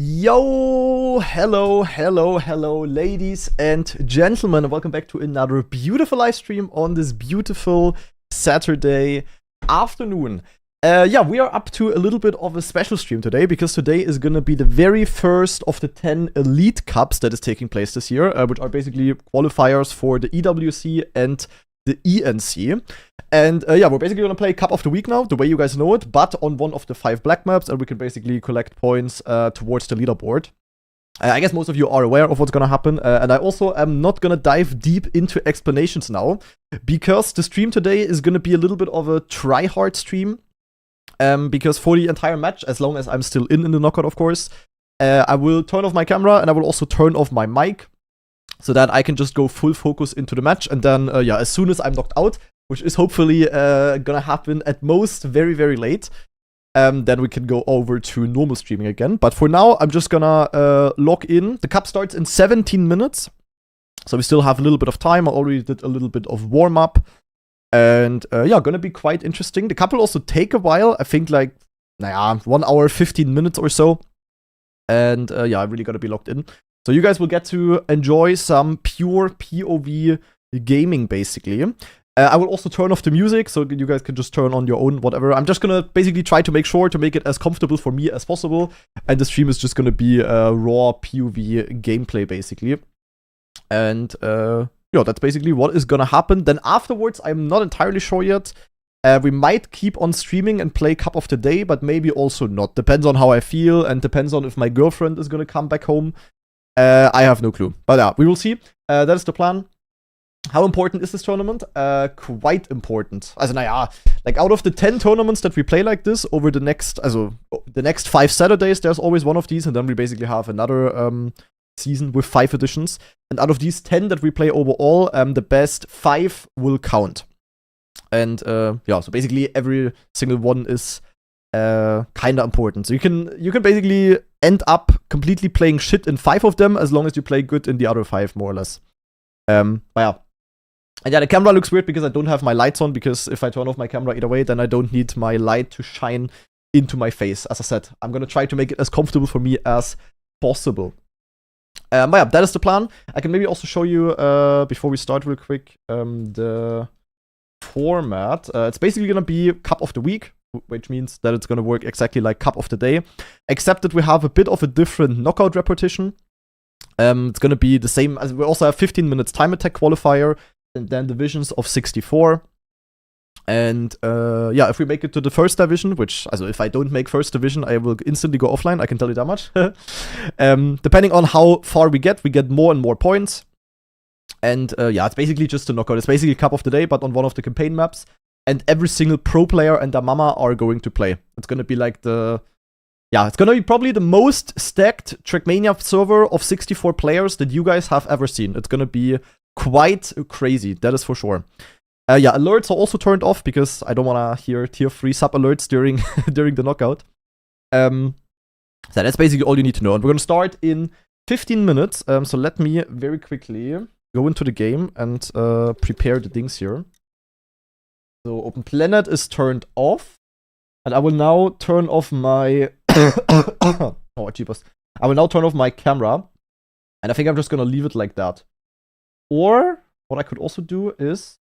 Yo, hello, ladies and gentlemen, and welcome back to another beautiful live stream on this beautiful Saturday afternoon. We are up to a little bit of a special stream today, because today is gonna be the very first of the 10 Elite Cups that is taking place this year, which are basically qualifiers for the EWC and the ENC. And we're basically gonna play Cup of the Week now, the way you guys know it, but on one of the 5 black maps, and we can basically collect points towards the leaderboard. I guess most of you are aware of what's gonna happen, and I also am not gonna dive deep into explanations now, because the stream today is gonna be a little bit of a try-hard stream. Because for the entire match, as long as I'm still in the knockout, of course, I will turn off my camera and I will also turn off my mic, so that I can just go full focus into the match. And then, as soon as I'm knocked out, which is hopefully gonna happen at most very, very late, then we can go over to normal streaming again. But for now, I'm just gonna log in. The cup starts in 17 minutes, so we still have a little bit of time. I already did a little bit of warm-up. And gonna be quite interesting. The cup will also take a while. I think 1 hour, 15 minutes or so. And I really gotta be locked in. So you guys will get to enjoy some pure POV gaming, basically. I will also turn off the music, so you guys can just turn on your own, whatever. I'm just gonna basically try to make sure to make it as comfortable for me as possible. And the stream is just gonna be raw POV gameplay, basically. And that's basically what is gonna happen. Then afterwards, I'm not entirely sure yet. We might keep on streaming and play Cup of the Day, but maybe also not. Depends on how I feel, and depends on if my girlfriend is gonna come back home. I have no clue. But yeah, we will see. That is the plan. How important is this tournament? Quite important. Out of the 10 tournaments that we play like this over the next 5 Saturdays, there's always one of these, and then we basically have another season with 5 editions. And out of these 10 that we play overall, the best 5 will count. And so basically every single one is kinda important. So you can basically end up completely playing shit in 5 of them, as long as you play good in the other 5, more or less. And the camera looks weird because I don't have my lights on, because if I turn off my camera either way, then I don't need my light to shine into my face. As I said, I'm gonna try to make it as comfortable for me as possible. That is the plan. I can maybe also show you, before we start real quick, the format. It's basically gonna be Cup of the Week, which means that it's gonna work exactly like Cup of the Day, except that we have a bit of a different knockout repetition. It's gonna be the same, as we also have 15 minutes time attack qualifier, and then divisions of 64. And if we make it to the first division, which, if I don't make first division, I will instantly go offline, I can tell you that much. Depending on how far we get more and more points. And it's basically just a knockout. It's basically Cup of the Day, but on one of the campaign maps. And every single pro player and their mama are going to play. It's gonna be like it's gonna be probably the most stacked Trackmania server of 64 players that you guys have ever seen. It's gonna be quite crazy, that is for sure. Alerts are also turned off, because I don't wanna hear tier 3 sub alerts during during the knockout. So that's basically all you need to know. And we're gonna start in 15 minutes. So let me very quickly go into the game and prepare the things here. So Open Planet is turned off. And I will now turn off my oh, jeepers. I will now turn off my camera. And I think I'm just gonna leave it like that. Or what I could also do is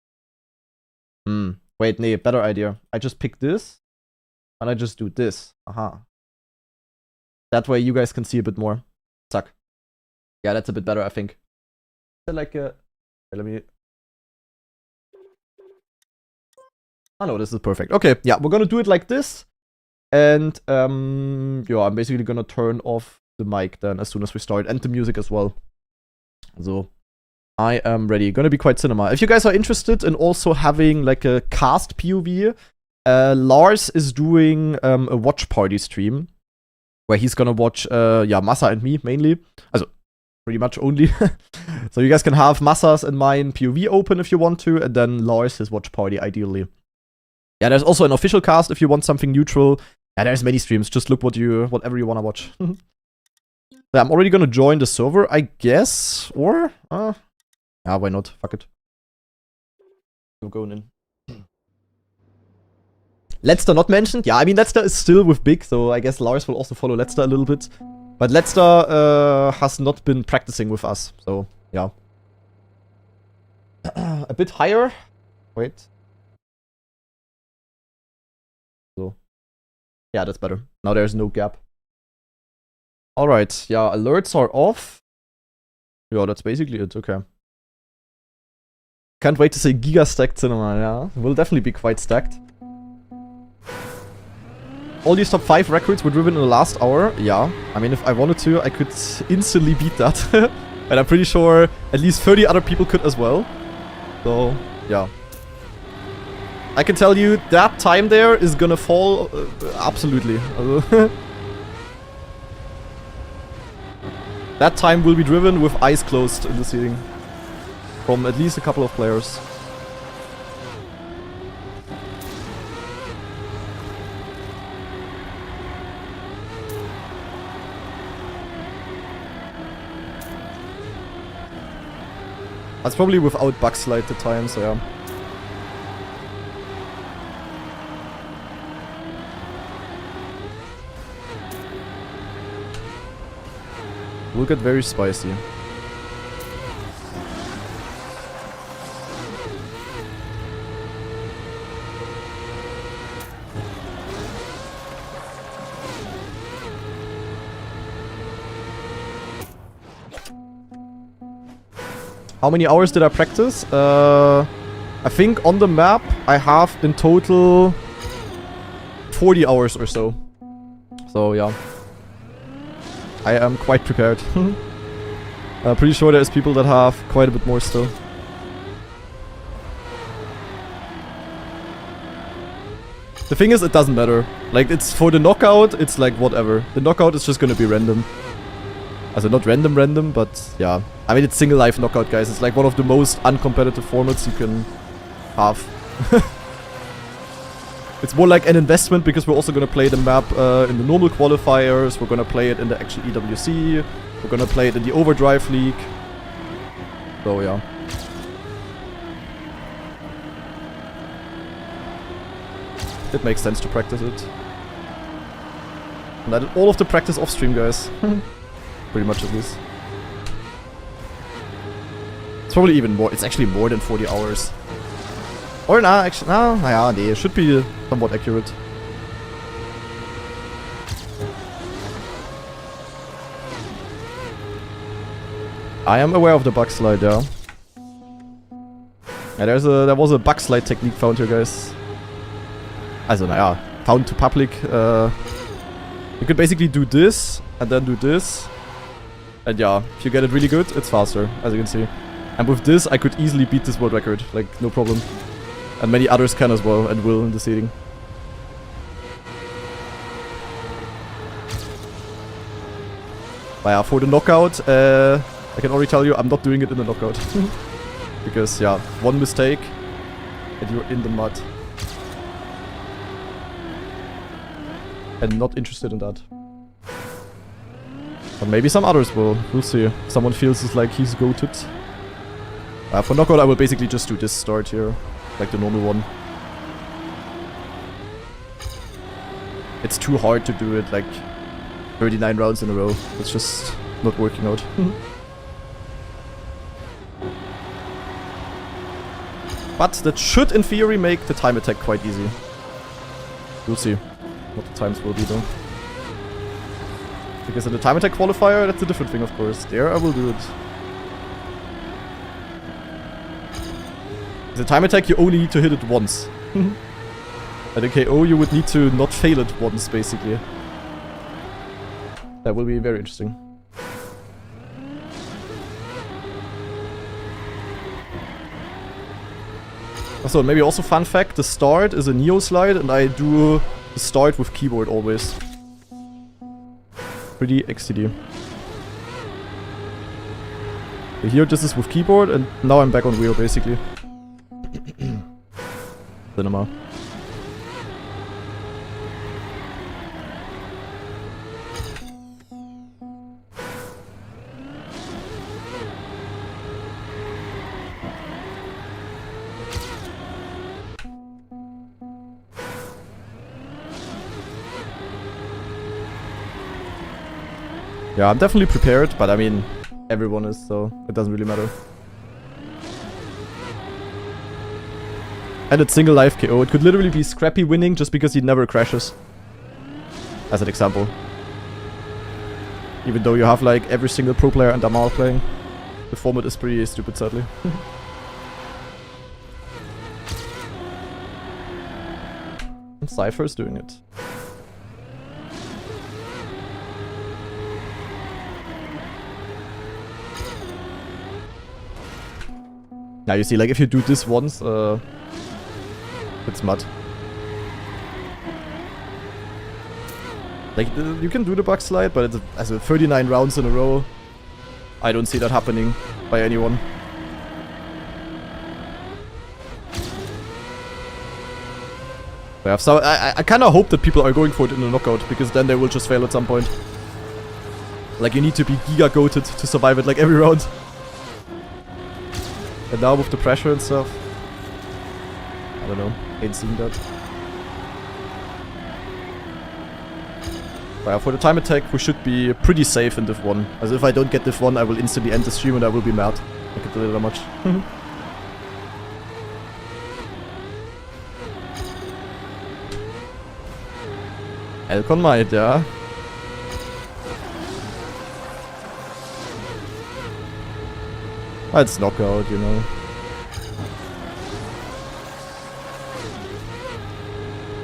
better idea. I just pick this and I just do this. That way you guys can see a bit more. Zack. Yeah, that's a bit better, I think. Let me. Oh no, this is perfect. Okay, we're gonna do it like this. And I'm basically gonna turn off the mic then as soon as we start, and the music as well. So I am ready. Gonna be quite cinema. If you guys are interested in also having like a cast POV, Lars is doing a watch party stream where he's gonna watch Massa and me mainly. Pretty much only. So you guys can have Massa's and mine POV open if you want to, and then Lars his watch party ideally. Yeah, there's also an official cast if you want something neutral. Yeah, there's many streams. Just look whatever you wanna watch. I'm already gonna join the server, I guess. Or why not? Fuck it. I'm going in. Letzter not mentioned. Yeah, I mean, Letzter is still with Big, so I guess Lars will also follow Letzter a little bit. But Letzter has not been practicing with us, so yeah. A bit higher. Wait. So. Yeah, that's better. Now there's no gap. Alright, yeah, alerts are off. Yeah, that's basically it, okay. Can't wait to say Giga Stacked Cinema, yeah. Will definitely be quite stacked. All these top 5 records were driven in the last hour. Yeah, I mean, if I wanted to, I could instantly beat that. And I'm pretty sure at least 30 other people could as well. So, yeah. I can tell you that time there is gonna fall absolutely. That time will be driven with eyes closed in the seating. From at least a couple of players. That's probably without bug slide the time, so yeah. Will get very spicy. How many hours did I practice? I think on the map I have in total 40 hours or so. So yeah. I am quite prepared. I'm pretty sure there's people that have quite a bit more still. The thing is, it doesn't matter. Like, it's for the knockout, it's like whatever. The knockout is just gonna be random. Also not random, but yeah. I mean, it's single life knockout, guys. It's like one of the most uncompetitive formats you can have. It's more like an investment because we're also gonna play the map in the normal qualifiers. We're gonna play it in the actual EWC. We're gonna play it in the Overdrive League. So yeah. It makes sense to practice it. And I did all of the practice off stream, guys. Pretty much at least. It's probably even more. It's actually more than 40 hours. Or nah, actually, nah, it should be somewhat accurate. I am aware of the bug slide, yeah. Yeah, there was a bug slide technique found here, guys. Also, naja, found to public. You could basically do this and then do this. And yeah, if you get it really good, it's faster, as you can see. And with this, I could easily beat this world record, like, no problem. And many others can as well, and will in the seeding. But yeah, for the knockout, I can already tell you, I'm not doing it in the knockout. Because, yeah, one mistake, and you're in the mud. And not interested in that. But maybe some others will. We'll see. Someone feels it's like he's goated. For knockout, I will basically just do this start here. Like the normal one. It's too hard to do it like 39 rounds in a row. It's just not working out. But that should, in theory, make the time attack quite easy. We'll see what the times will be, though. Because in the time attack qualifier, that's a different thing, of course. There, I will do it. The time attack, you only need to hit it once. At a KO, you would need to not fail it once, basically. That will be very interesting. So maybe also fun fact, the start is a Neo slide and I do the start with keyboard always. Pretty XTD. Here this is with keyboard and now I'm back on wheel basically. Cinema. Yeah, I'm definitely prepared, but I mean, everyone is, so it doesn't really matter. And it's single life KO. It could literally be Scrappy winning just because he never crashes. As an example. Even though you have like every single pro player and Damar playing. The format is pretty stupid, sadly. And Cypher is doing it. Now you see, like if you do this once, it's mud. Like, you can do the bug slide, but it's as a 39 rounds in a row. I don't see that happening by anyone. Yeah, so I kind of hope that people are going for it in the knockout, because then they will just fail at some point. Like, you need to be giga-goated to survive it, like, every round. And now with the pressure and stuff, I don't know, ain't seen that. But yeah, for the time attack, we should be pretty safe in Div 1. As if I don't get Div 1, I will instantly end the stream and I will be mad. I can tell you that much. Elcon might, yeah. It's knockout, you know.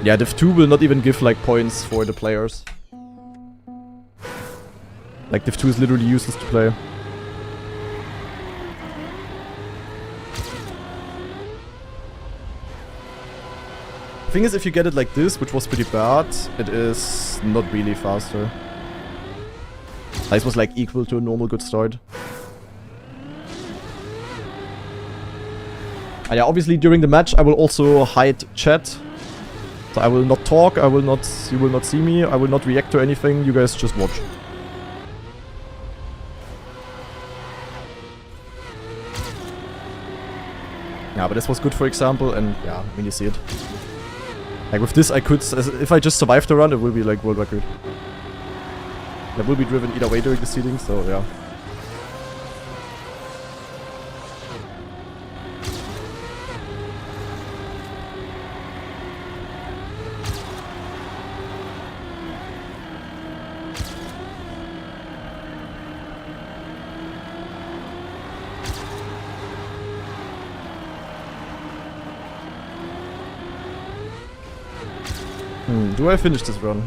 Yeah, Div 2 will not even give like points for the players. Like Div 2 is literally useless to play. The thing is, if you get it like this, which was pretty bad, it is not really faster. This was like equal to a normal good start. And yeah, obviously during the match I will also hide chat. So I will not talk, you will not see me, I will not react to anything, you guys just watch. Yeah, but this was good for example, and yeah, I mean you see it. Like with this I could, if I just survive the run, it will be like world record. That will be driven either way during the seeding, so yeah. Do I finish this run?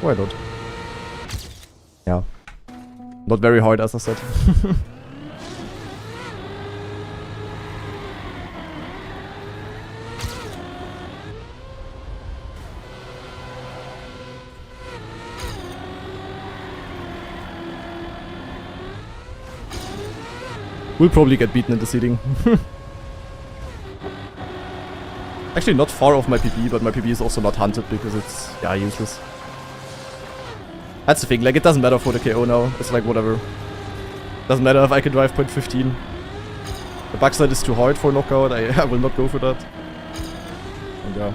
Why not? Yeah. Not very hard, as I said. We'll probably get beaten in the seeding. Actually not far off my PP, but my PP is also not hunted because it's, yeah, useless. That's the thing, like it doesn't matter for the KO now, it's like whatever. Doesn't matter if I can drive point 15. The backside is too hard for knockout, I will not go for that. And yeah.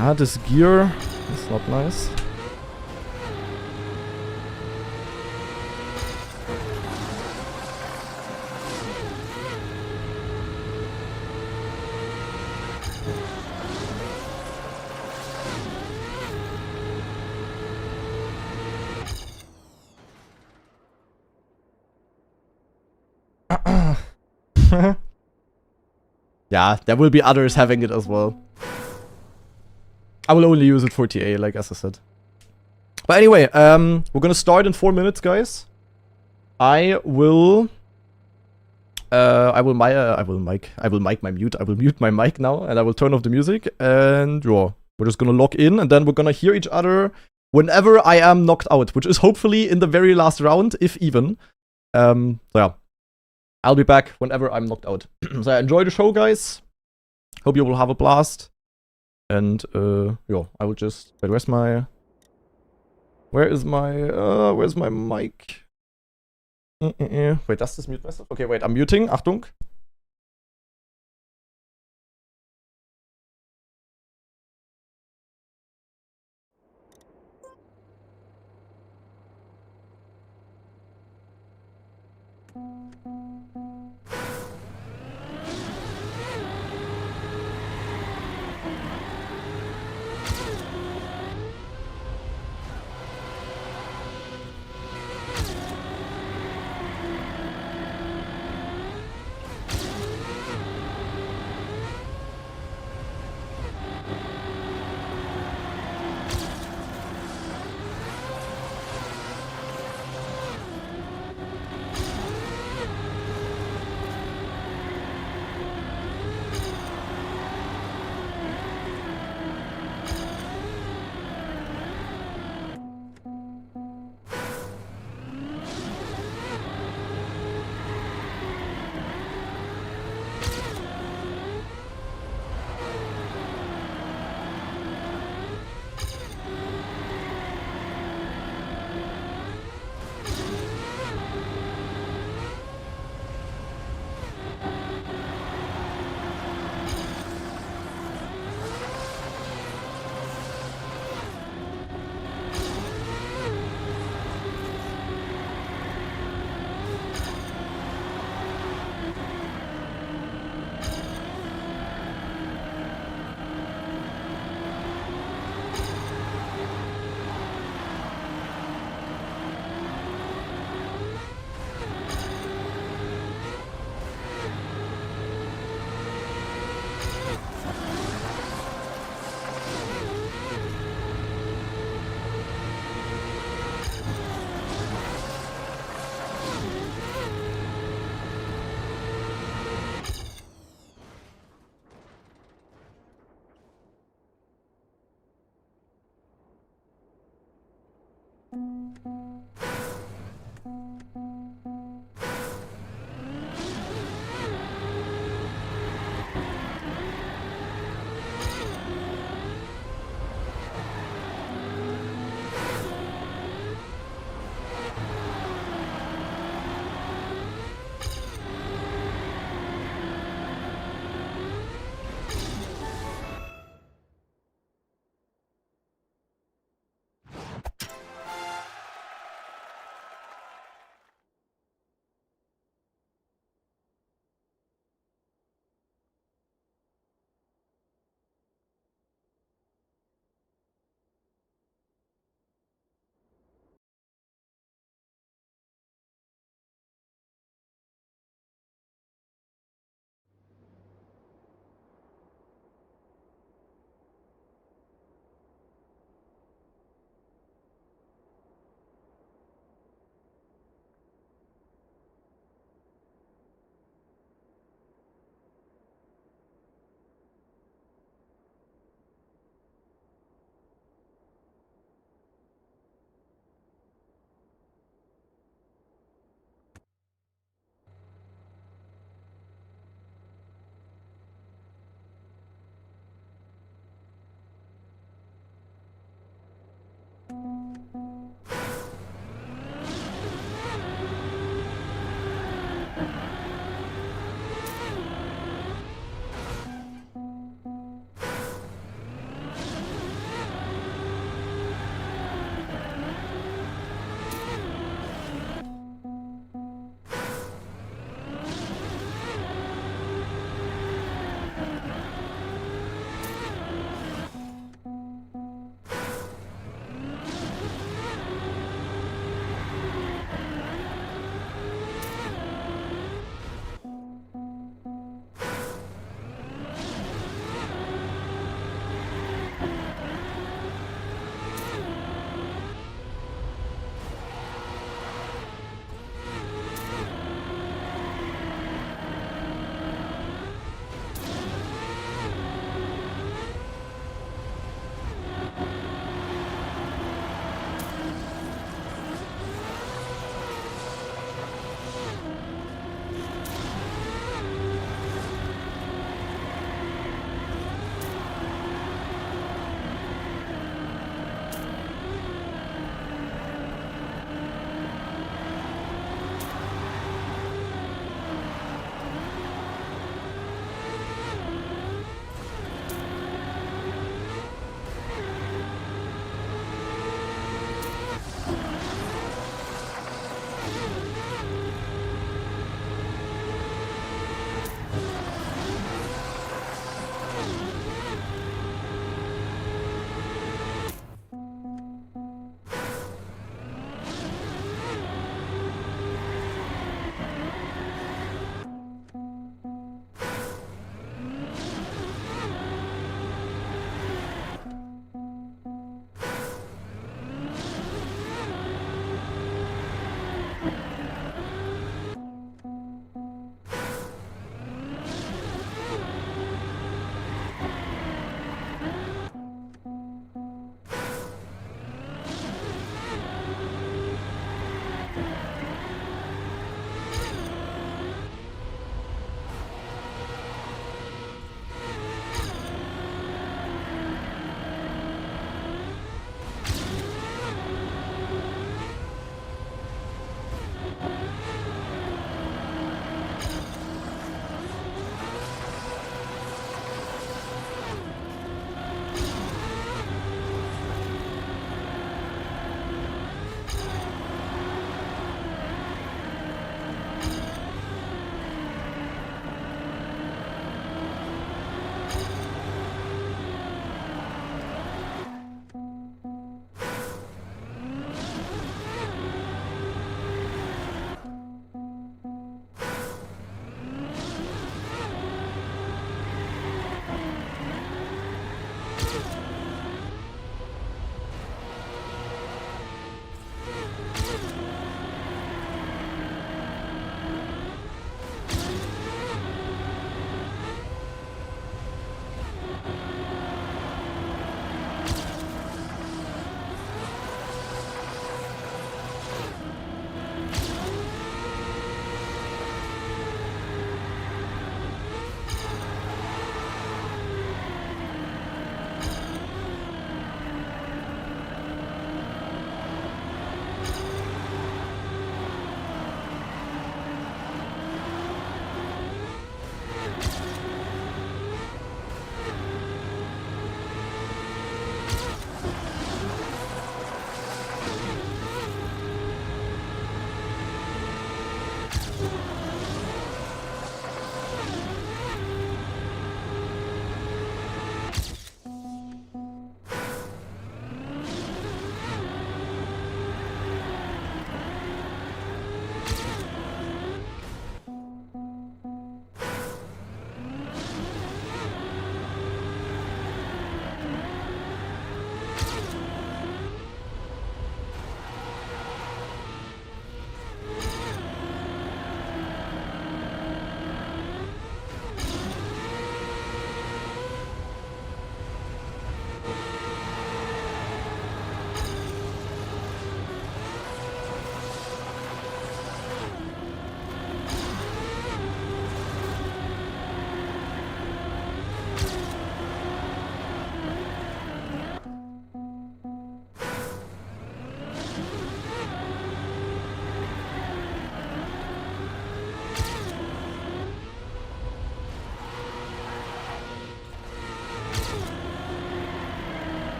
Ah, this gear is not nice. Yeah, there will be others having it as well. I will only use it for TA, like as I said. But anyway, we're gonna start in 4 minutes, guys. I will mute my mic now, and I will turn off the music, and yeah, we're just gonna log in, and then we're gonna hear each other whenever I am knocked out, which is hopefully in the very last round, if even. So yeah, I'll be back whenever I'm knocked out. So enjoy the show, guys. Hope you will have a blast. And yo, I will just wait, where's my where's my mic? Wait, does this mute myself? Okay, wait, I'm muting. Achtung.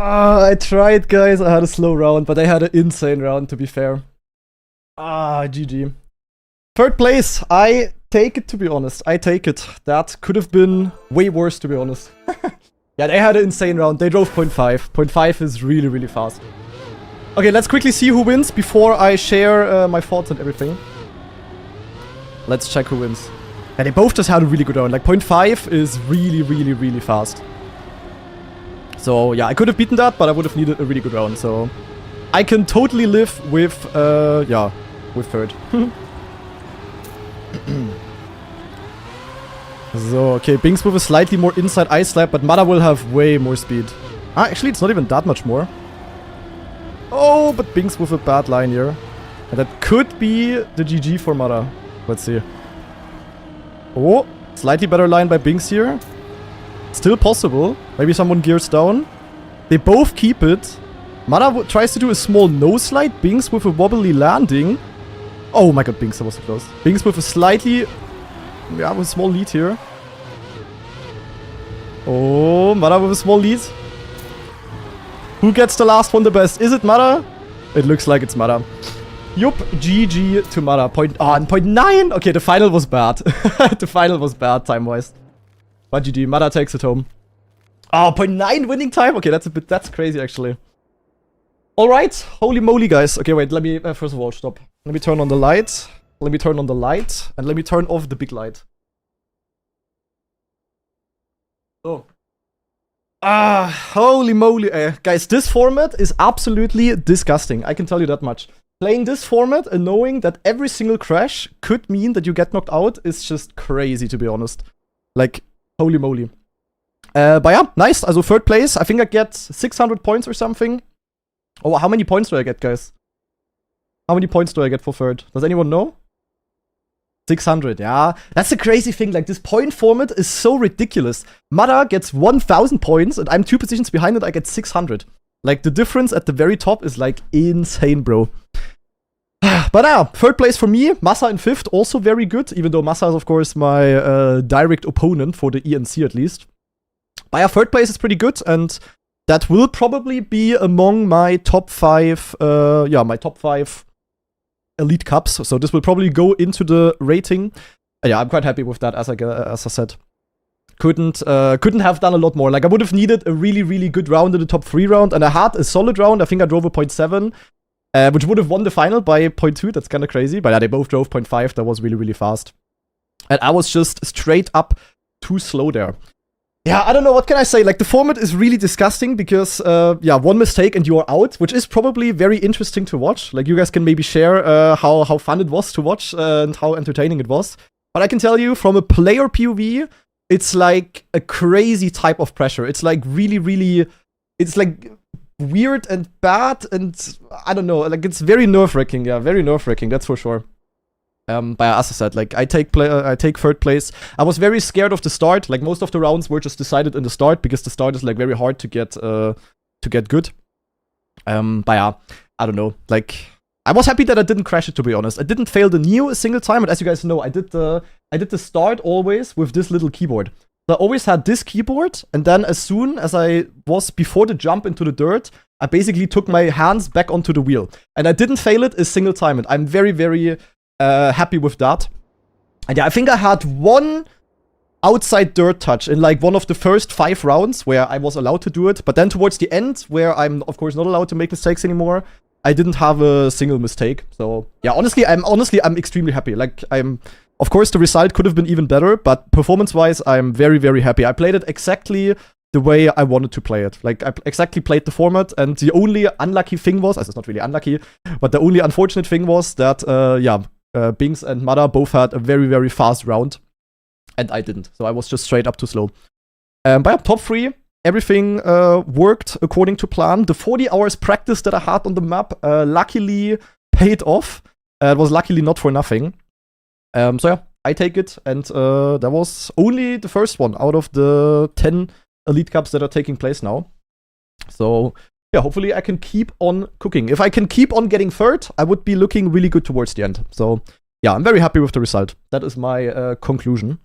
I tried, guys. I had a slow round, but I had an insane round, to be fair. GG. Third place. I take it, to be honest. I take it. That could have been way worse, to be honest. Yeah, they had an insane round. They drove 0.5. 0.5 is really, really fast. Okay, let's quickly see who wins before I share my thoughts and everything. Let's check who wins. Yeah, they both just had a really good round. Like, 0.5 is really, really, really fast. So, yeah, I could have beaten that, but I would have needed a really good round. So, I can totally live with, yeah, with third. So, okay, Binks with a slightly more inside ice slap, but Mada will have way more speed. Actually, it's not even that much more. Oh, but Binks with a bad line here. And that could be the GG for Mada. Let's see. Oh, slightly better line by Binks here. Still possible. Maybe someone gears down. They both keep it. Mada tries to do a small nose slide. Binks with a wobbly landing. Oh my god, Binks, that was so close. Binks with a slightly... yeah, with a small lead here. Oh, Mada with a small lead. Who gets the last one the best? Is it Mada? It looks like it's Mada. Yup, GG to Mada. Point 9? Okay, the final was bad. The final was bad time-wise. But GG, Mada takes it home. Oh, 0.9 winning time? Okay, that's crazy actually. Alright, holy moly guys. Okay, wait, let me, first of all, stop. Let me turn on the light. Let me turn on the light. And let me turn off the big light. So. Holy moly. Guys, this format is absolutely disgusting. I can tell you that much. Playing this format and knowing that every single crash could mean that you get knocked out is just crazy, to be honest. Like, holy moly. But yeah, nice. Also third place. I think I get 600 points or something. Oh, how many points do I get, guys? How many points do I get for third? Does anyone know? 600, yeah. That's the crazy thing. Like, this point format is so ridiculous. Mada gets 1,000 points, and I'm 2 positions behind it. I get 600. Like, the difference at the very top is, like, insane, bro. But yeah, third place for me. Massa in fifth, also very good. Even though Massa is, of course, my direct opponent for the ENC, at least. But yeah, third place is pretty good, and that will probably be among my top 5, my top 5 Elite Cups. So this will probably go into the rating. Yeah, I'm quite happy with that, as I said. Couldn't have done a lot more. Like, I would have needed a really, really good round in the top 3 round, and I had a solid round. I think I drove a 0.7, which would have won the final by 0.2. That's kind of crazy. But yeah, they both drove 0.5. That was really, really fast. And I was just straight up too slow there. Yeah, I don't know, what can I say? Like, the format is really disgusting because, yeah, one mistake and you're out, which is probably very interesting to watch. Like, you guys can maybe share how fun it was to watch and how entertaining it was. But I can tell you, from a player POV, it's like a crazy type of pressure. It's like really, really, it's like weird and bad, and I don't know, like, it's very nerve-wracking. Yeah, very nerve-wracking, that's for sure. But as I said, like, I take third place. I was very scared of the start. Like, most of the rounds were just decided in the start because the start is, like, very hard to get good. But yeah, I don't know. Like, I was happy that I didn't crash it, to be honest. I didn't fail the Neo a single time, and as you guys know, I did the start always with this little keyboard. So I always had this keyboard, and then as soon as I was before the jump into the dirt, I basically took my hands back onto the wheel. And I didn't fail it a single time, and I'm very, very happy with that. And yeah, I think I had one outside dirt touch in like one of the first 5 rounds where I was allowed to do it. But then towards the end, where I'm of course not allowed to make mistakes anymore, I didn't have a single mistake. So yeah, honestly, I'm extremely happy. Like, of course, the result could have been even better, but performance-wise, I'm very, very happy. I played it exactly the way I wanted to play it. Like, I exactly played the format, and the only unlucky thing was, it's not really unlucky, but the only unfortunate thing was that, Binks and Mada both had a very, very fast round, and I didn't. So I was just straight up too slow. But yeah, top 3, everything worked according to plan. The 40 hours practice that I had on the map luckily paid off. It was luckily not for nothing. So yeah, I take it, and that was only the first one out of the 10 Elite Cups that are taking place now. So yeah, hopefully I can keep on cooking. If I can keep on getting third, I would be looking really good towards the end. So yeah, I'm very happy with the result. That is my conclusion.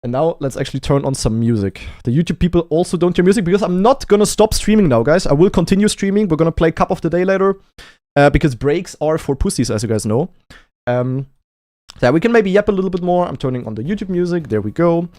And now let's actually turn on some music. The YouTube people also don't hear music because I'm not gonna stop streaming now, guys. I will continue streaming. We're gonna play Cup of the Day later because breaks are for pussies, as you guys know. Yeah, we can maybe yap a little bit more. I'm turning on the YouTube music. There we go.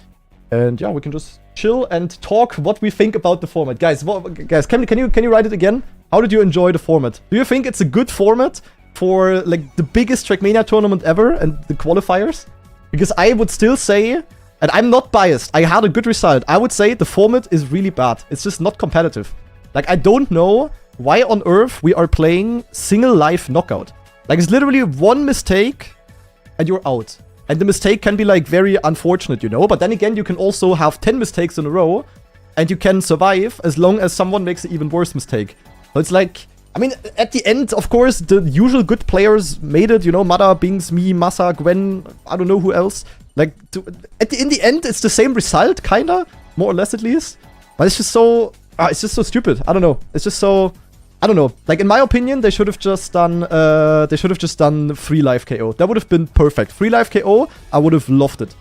And yeah, we can just chill and talk what we think about the format. Guys, can you write it again? How did you enjoy the format? Do you think it's a good format for like the biggest Trackmania tournament ever and the qualifiers? Because I would still say, and I'm not biased, I had a good result. I would say the format is really bad. It's just not competitive. Like, I don't know why on earth we are playing single life knockout. Like, it's literally one mistake and you're out. And the mistake can be like very unfortunate, you know? But then again, you can also have 10 mistakes in a row and you can survive as long as someone makes an even worse mistake. So it's like, I mean, at the end, of course, the usual good players made it, you know? Mada, Bings, me, Massa, Gwen, I don't know who else. Like, in the end, it's the same result, kinda. More or less, at least. But it's just so stupid. I don't know. It's just so... I don't know. Like, in my opinion, they should have just done, free life KO. That would have been perfect. Free life KO, I would have loved it.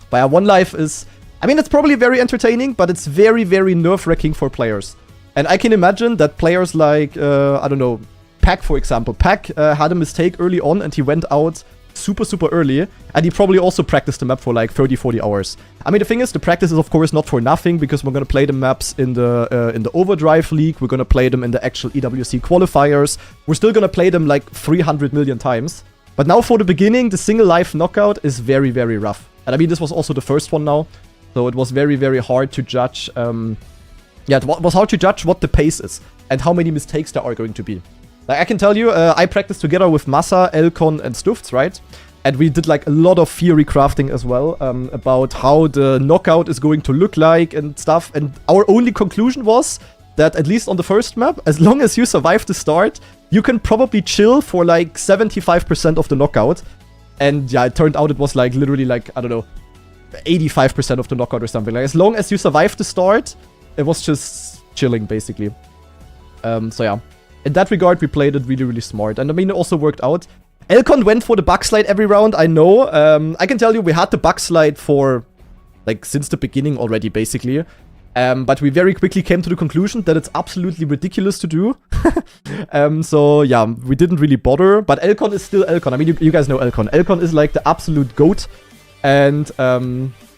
But yeah, one life is... I mean, it's probably very entertaining, but it's very, very nerve-wracking for players. And I can imagine that players like, I don't know, Pack, for example. Pack had a mistake early on, and he went out super, super early. And he probably also practiced the map for like 30, 40 hours. I mean, the thing is, the practice is, of course, not for nothing, because we're going to play the maps in the Overdrive League. We're going to play them in the actual EWC qualifiers. We're still going to play them like 300 million times. But now for the beginning, the single life knockout is very, very rough. And I mean, this was also the first one now. So it was very, very hard to judge. Yeah, it was hard to judge what the pace is and how many mistakes there are going to be. Like, I can tell you, I practiced together with Massa, Elcon, and Stufts, right? And we did like a lot of theory crafting as well about how the knockout is going to look like and stuff. And our only conclusion was that, at least on the first map, as long as you survive the start, you can probably chill for like 75% of the knockout. And yeah, it turned out it was like literally like, I don't know, 85% of the knockout or something. Like, as long as you survive the start, it was just chilling, basically. So yeah. In that regard, we played it really, really smart. And I mean, it also worked out. Elcon went for the bug slide every round, I know. I can tell you, we had the bug slide for, like, since the beginning already, basically. But we very quickly came to the conclusion that it's absolutely ridiculous to do. So, yeah, we didn't really bother. But Elcon is still Elcon. I mean, you guys know Elcon. Elcon is, like, the absolute GOAT. And,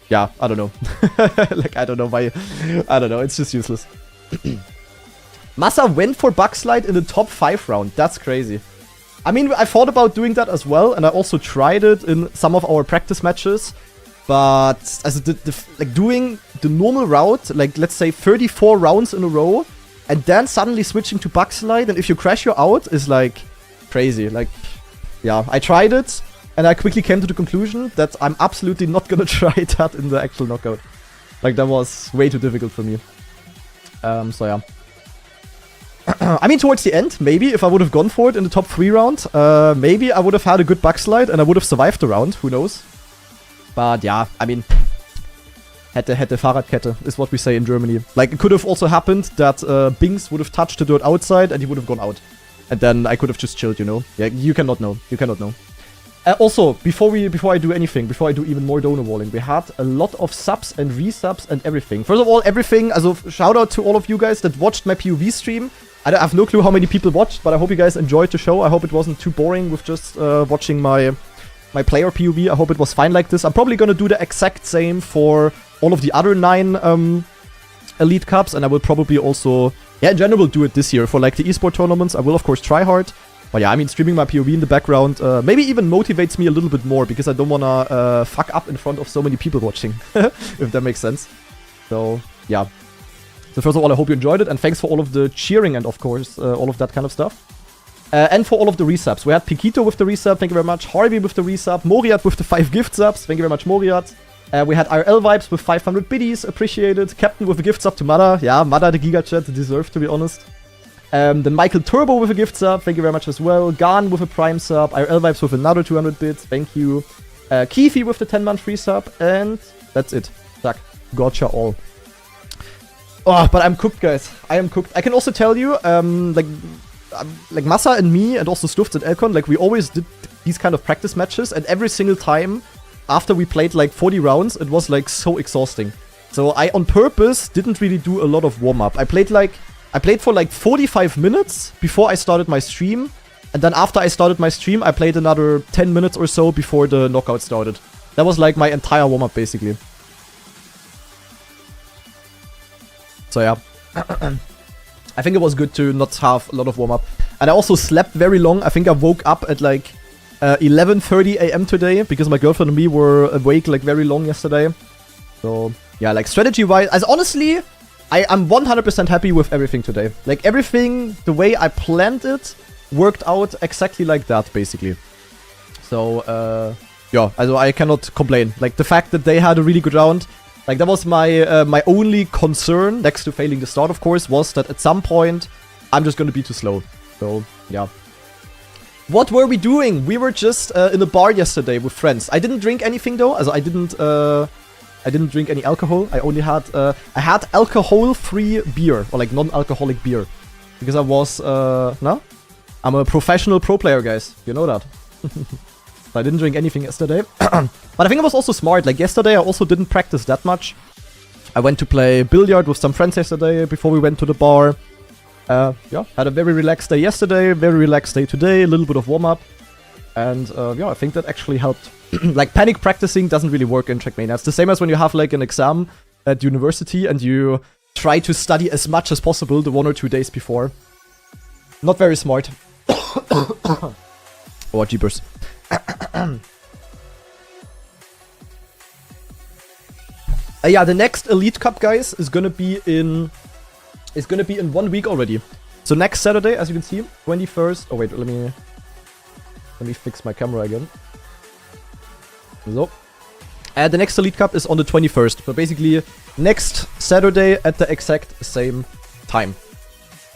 yeah, I don't know. Like, I don't know why. I don't know. It's just useless. Massa went for bug slide in the top 5 round. That's crazy. I mean, I thought about doing that as well, and I also tried it in some of our practice matches. But as like doing the normal route, like let's say 34 rounds in a row, and then suddenly switching to bug slide, and if you crash, you're out, is like crazy. Like, yeah, I tried it, and I quickly came to the conclusion that I'm absolutely not gonna try that in the actual knockout. Like, that was way too difficult for me. So yeah. I mean, towards the end, maybe if I would have gone for it in the top 3 round, maybe I would have had a good bug slide and I would have survived the round. Who knows? But yeah, I mean, hätte Fahrradkette is what we say in Germany. Like, it could have also happened that Bings would have touched the dirt outside and he would have gone out. And then I could have just chilled, you know? Yeah, you cannot know. You cannot know. Also, before I do anything, before I do even more donor walling, we had a lot of subs and resubs and everything. First of all, everything, also shout out to all of you guys that watched my POV stream. I have no clue how many people watched, but I hope you guys enjoyed the show. I hope it wasn't too boring with just watching my player POV. I hope it was fine like this. I'm probably gonna do the exact same for all of the other 9 Elite Cups, and I will probably also, yeah, in general do it this year for like the esport tournaments. I will of course try hard. But yeah, I mean, streaming my POV in the background maybe even motivates me a little bit more, because I don't wanna fuck up in front of so many people watching, if that makes sense. So, yeah. So first of all, I hope you enjoyed it, and thanks for all of the cheering and, of course, all of that kind of stuff. And for all of the resubs. We had Pikito with the resub, thank you very much. Harvey with the resub. Moriat with the 5 gift subs, thank you very much, Moriat. We had IRL Vibes with 500 biddies, appreciated. Captain with a gift sub to Mada. Yeah, Mada, the Giga Chat, deserved, to be honest. Then Michael Turbo with a gift sub, thank you very much as well. Gan with a prime sub. IRL Vibes with another 200 bits, thank you. Keefe with the 10-month free sub, and that's it. Zack, gotcha all. Oh, but I'm cooked, guys. I am cooked. I can also tell you, like Massa and me, and also Stufts and Elcon, like, we always did these kind of practice matches, and every single time after we played like 40 rounds, it was like so exhausting. So I on purpose didn't really do a lot of warm-up. I played for like 45 minutes before I started my stream. And then after I started my stream, I played another 10 minutes or so before the knockout started. That was like my entire warm-up basically. So yeah. I think it was good to not have a lot of warm-up. And I also slept very long. I think I woke up at like 11:30 a.m. today because my girlfriend and me were awake like very long yesterday. So yeah, like strategy-wise, as honestly, I'm 100% happy with everything today. Like everything, the way I planned it, worked out exactly like that, basically. So, yeah, also I cannot complain. Like, the fact that they had a really good round, like, that was my my only concern, next to failing the start, of course, was that at some point, I'm just gonna be too slow. So, yeah. What were we doing? We were just in a bar yesterday with friends. I didn't drink anything, though. Also, I didn't drink any alcohol. I only had, I had alcohol-free beer, or like non-alcoholic beer. Because I was, no? I'm a professional pro player, guys. You know that. So I didn't drink anything yesterday. But I think it was also smart. Like yesterday, I also didn't practice that much. I went to play billiard with some friends yesterday before we went to the bar. Yeah, had a very relaxed day yesterday, very relaxed day today, a little bit of warm-up. And yeah, I think that actually helped. Like panic practicing doesn't really work in Trackmania. It's the same as when you have like an exam at university and you try to study as much as possible the 1 or 2 days before. Not very smart. Oh, jeepers. Yeah, the next Elite Cup, guys, is gonna be in 1 week already. So next Saturday, as you can see, 21st. Oh wait, let me fix my camera again. So, the next Elite Cup is on the 21st. So basically, next Saturday at the exact same time.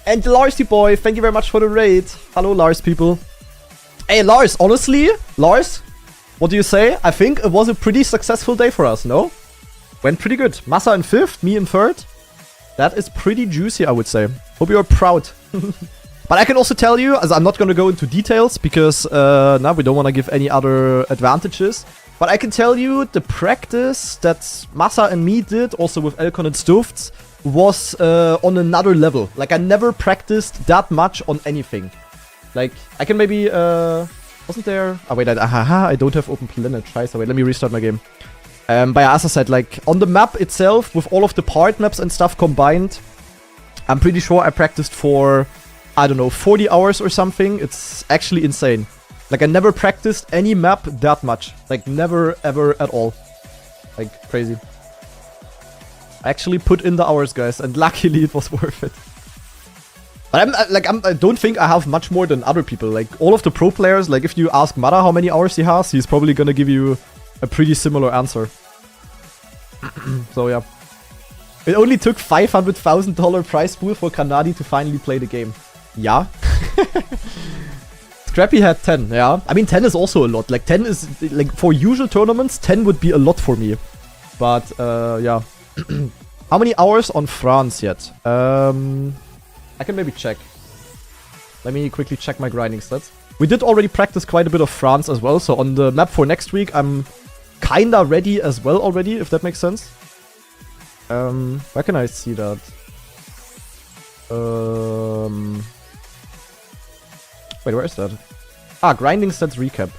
And Larsy boy, thank you very much for the raid. Hello, Lars people. Hey, Lars, honestly, Lars, what do you say? I think it was a pretty successful day for us, no? Went pretty good. Massa in 5th, me in 3rd. That is pretty juicy, I would say. Hope you are proud. But I can also tell you, as I'm not going to go into details, because now we don't want to give any other advantages. But I can tell you, the practice that Massa and me did, also with Elcon and Stufts, was on another level. Like, I never practiced that much on anything. Like, I can maybe, wasn't there? Oh, wait, I don't have open planet. Scheiße, wait, let me restart my game. But yeah, as I said, like, on the map itself, with all of the part maps and stuff combined, I'm pretty sure I practiced for, I don't know, 40 hours or something. It's actually insane. Like, I never practiced any map that much. Like, never, ever at all. Like, crazy. I actually put in the hours, guys, and luckily it was worth it. But I don't think I have much more than other people. Like, all of the pro players, like, if you ask Mara how many hours he has, he's probably gonna give you a pretty similar answer. So, yeah. It only took $500,000 prize pool for Kanadi to finally play the game. Yeah. Scrappy had 10, yeah. I mean, 10 is also a lot. Like, 10 is, like, for usual tournaments, 10 would be a lot for me. But, yeah. How many hours on France yet? I can maybe check. Let me quickly check my grinding stats. We did already practice quite a bit of France as well. So on the map for next week, I'm kinda ready as well already, if that makes sense. Where can I see that? Wait, where is that? Ah, grinding stats recap.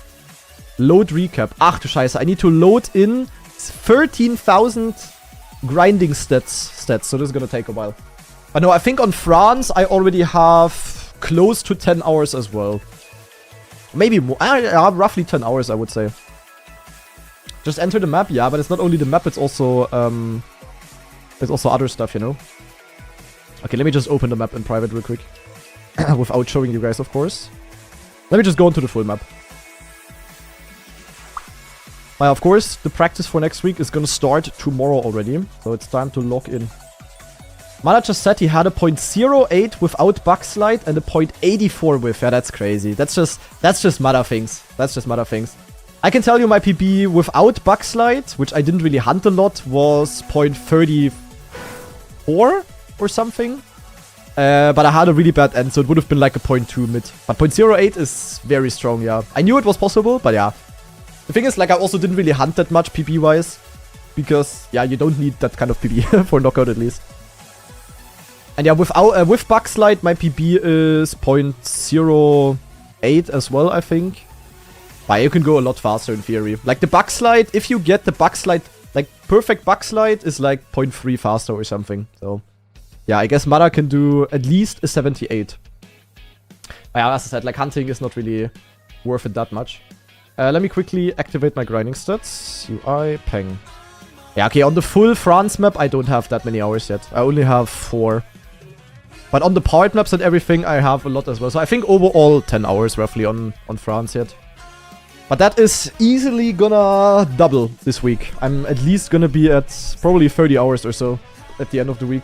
Load recap. Ach du Scheiße, I need to load in 13,000 grinding stats, so this is gonna take a while. But no, I think on France I already have close to 10 hours as well. Maybe more, roughly 10 hours I would say. Just enter the map, yeah, but it's not only the map, it's also other stuff, you know. Okay, let me just open the map in private real quick. Without showing you guys, of course. Let me just go into the full map. Well, of course, the practice for next week is gonna start tomorrow already, so it's time to log in. Mana just said he had a 0.08 without Bugslide and a 0.84 with. Yeah, that's crazy. That's just Mada things. That's just Mada things. I can tell you my PB without Bugslide, which I didn't really hunt a lot, was 0.34 or something. But I had a really bad end, so it would have been like a 0.2 mid. But 0.08 is very strong, yeah. I knew it was possible, but yeah. The thing is, like, I also didn't really hunt that much PB-wise. Because, yeah, you don't need that kind of PB for knockout at least. And yeah, with Bugslide, my PB is 0.08 as well, I think. But you can go a lot faster in theory. Like, the Bugslide, if you get the Bugslide, like, perfect Bugslide is like 0.3 faster or something. So, yeah, I guess Mara can do at least a 78. Yeah, as I said, like, hunting is not really worth it that much. Let me quickly activate my grinding stats. UI, peng. Yeah, okay, on the full France map, I don't have that many hours yet. I only have 4. But on the part maps and everything, I have a lot as well. So I think overall 10 hours roughly on France yet. But that is easily gonna double this week. I'm at least gonna be at probably 30 hours or so at the end of the week.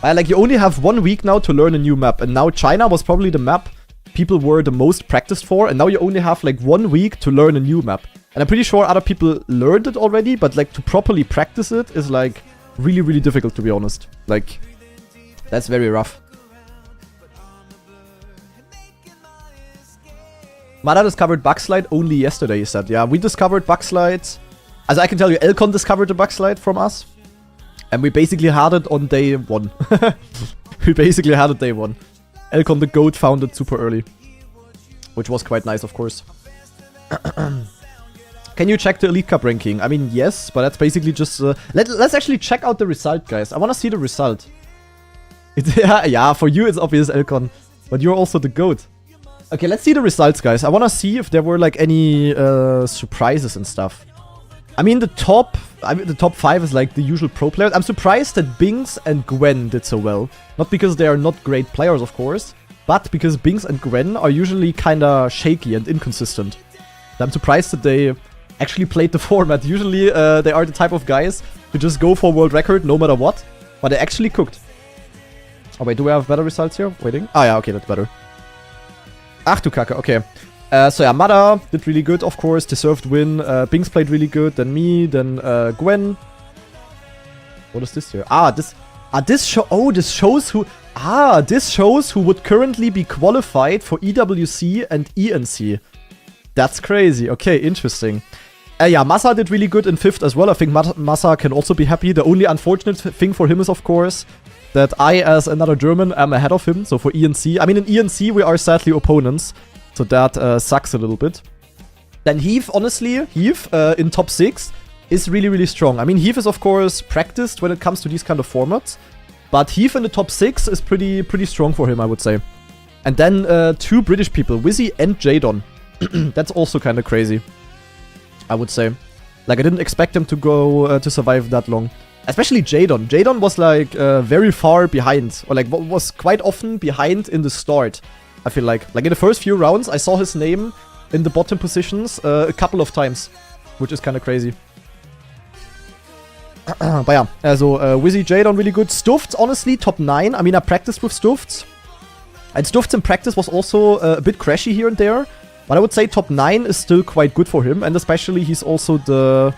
Like, you only have 1 week now to learn a new map. And now China was probably the map people were the most practiced for. And now you only have like 1 week to learn a new map. And I'm pretty sure other people learned it already. But like, to properly practice it is like really, really difficult, to be honest. Like, that's very rough. Mada discovered Bugslide only yesterday, he said. Yeah, we discovered Bugslide. As I can tell you, Elcon discovered the Bugslide from us. And we basically had it on day 1. We basically had it day 1. Elcon the GOAT found it super early. Which was quite nice, of course. Can you check the Elite Cup ranking? I mean, yes, but that's basically just... let's actually check out the result, guys. I want to see the result. Yeah, for you it's obvious, Elcon. But you're also the GOAT. Okay, let's see the results, guys. I want to see if there were, like, any surprises and stuff. I mean, the top 5 is, like, the usual pro players. I'm surprised that Bings and Gwen did so well. Not because they are not great players, of course. But because Bings and Gwen are usually kind of shaky and inconsistent. I'm surprised that they actually played the format. Usually, they are the type of guys who just go for world record no matter what. But they actually cooked. Oh, wait, do we have better results here? Waiting. Ah, yeah, okay, that's better. Ach du Kacke, okay. So yeah, Mada did really good, of course. Deserved win. Bings played really good. Then me, then Gwen. What is this here? This shows who... this shows who would currently be qualified for EWC and ENC. That's crazy. Okay, interesting. Yeah, Massa did really good in 5th as well. I think Massa can also be happy. The only unfortunate thing for him is, of course, that I, as another German, am ahead of him. So for ENC... I mean, in ENC, we are sadly opponents. So that sucks a little bit. Then Heath, honestly, in top 6 is really, really strong. I mean, Heath is, of course, practiced when it comes to these kind of formats. But Heath in the top 6 is pretty strong for him, I would say. And then 2 British people, Wizzy and Jadon. That's also kind of crazy, I would say. Like, I didn't expect them to go to survive that long. Especially Jadon. Jadon was, like, very far behind. Or, like, was quite often behind in the start, I feel like. Like, in the first few rounds, I saw his name in the bottom positions a couple of times. Which is kind of crazy. But yeah, so Wizzy, Jadon really good. Stuffed, honestly, top 9. I mean, I practiced with Stuffed. And Stuffed in practice was also a bit crashy here and there. But I would say top 9 is still quite good for him. And especially, he's also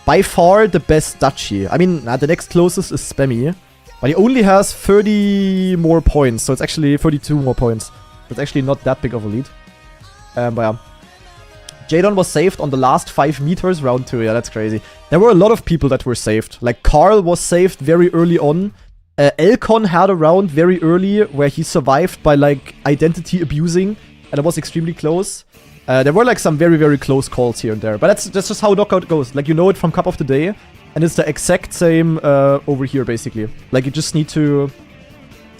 by far the best Dutchie. I mean, the next closest is Spammy. But he only has 30 more points. So it's actually 32 more points. It's actually not that big of a lead. But yeah. Jadon was saved on the last 5 meters, round 2. Yeah, that's crazy. There were a lot of people that were saved. Like, Carl was saved very early on. Elcon had a round very early where he survived by, like, identity abusing. And it was extremely close. There were, like, some very, very close calls here and there. But that's just how knockout goes. Like, you know it from Cup of the Day. And it's the exact same over here, basically. Like, you just need to...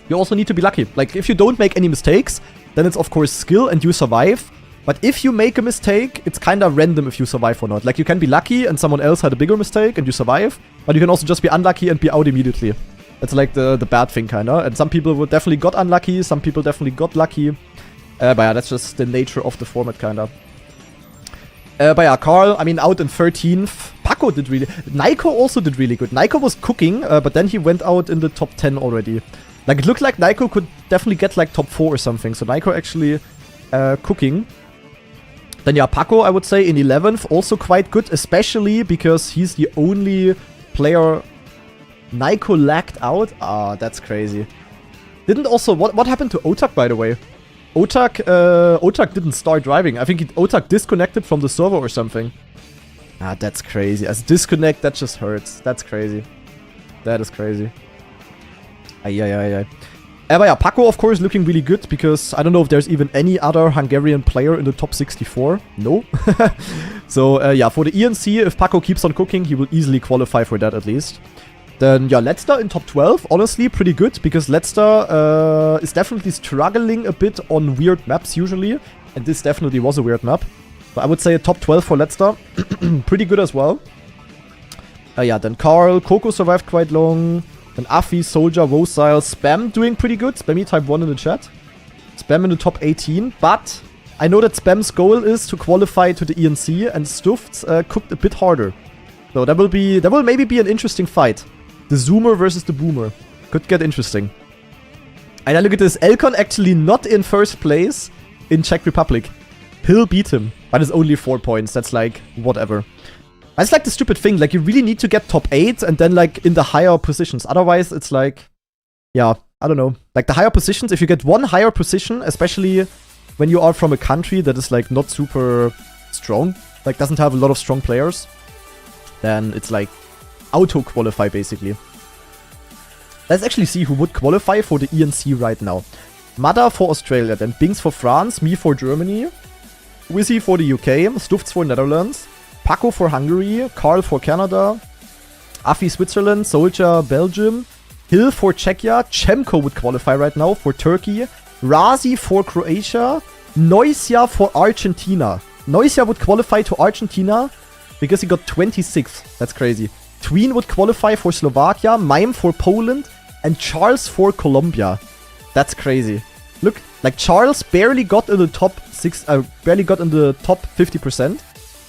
You also need to be lucky. Like, if you don't make any mistakes, then it's, of course, skill and you survive. But if you make a mistake, it's kind of random if you survive or not. Like, you can be lucky and someone else had a bigger mistake and you survive. But you can also just be unlucky and be out immediately. That's, like, the bad thing, kind of. And some people would definitely got unlucky. Some people definitely got lucky. But yeah, that's just the nature of the format, kind of. But yeah, Carl, I mean, out in 13th. Paco did really... Naiko also did really good. Naiko was cooking, but then he went out in the top 10 already. Like, it looked like Naiko could definitely get, like, top 4 or something. So Naiko actually cooking. Then yeah, Paco, I would say, in 11th. Also quite good, especially because he's the only player... Naiko lagged out? Ah, that's crazy. Didn't also... What happened to Otak, by the way? Otak didn't start driving. I think Otak disconnected from the server or something. Ah, that's crazy. As disconnect, that just hurts. That's crazy. That is crazy. Ay. But yeah, Paco, of course, looking really good because I don't know if there's even any other Hungarian player in the top 64. No. So, yeah, for the ENC, if Paco keeps on cooking, he will easily qualify for that at least. Then, yeah, Letzter in top 12, honestly, pretty good, because Letzter is definitely struggling a bit on weird maps usually, and this definitely was a weird map. But I would say a top 12 for Letzter, pretty good as well. Yeah, then Carl, Coco survived quite long, then Afi, Soldier, Wosile, Spam doing pretty good, Spammy type 1 in the chat. Spam in the top 18, but I know that Spam's goal is to qualify to the ENC, and Stuft's cooked a bit harder. So that will maybe be an interesting fight. The Zoomer versus the Boomer. Could get interesting. And then look at this. Elcon actually not in first place in Czech Republic. He'll beat him. But it's only 4 points. That's like, whatever. That's like the stupid thing. Like, you really need to get top 8 and then like in the higher positions. Otherwise, it's like, yeah, I don't know. Like the higher positions, if you get one higher position, especially when you are from a country that is like not super strong, like doesn't have a lot of strong players, then it's like auto-qualify, basically. Let's actually see who would qualify for the ENC right now. Mada for Australia, then Bings for France, me for Germany, Wizzy for the UK, Stufts for Netherlands, Paco for Hungary, Carl for Canada, Afi Switzerland, Soldier Belgium, Hill for Czechia, Chemko would qualify right now for Turkey, Razi for Croatia, Noisia for Argentina. Noisia would qualify to Argentina because he got 26th. That's crazy. Tween would qualify for Slovakia, Mime for Poland, and Charles for Colombia. That's crazy. Look, like Charles barely got in the top 50%,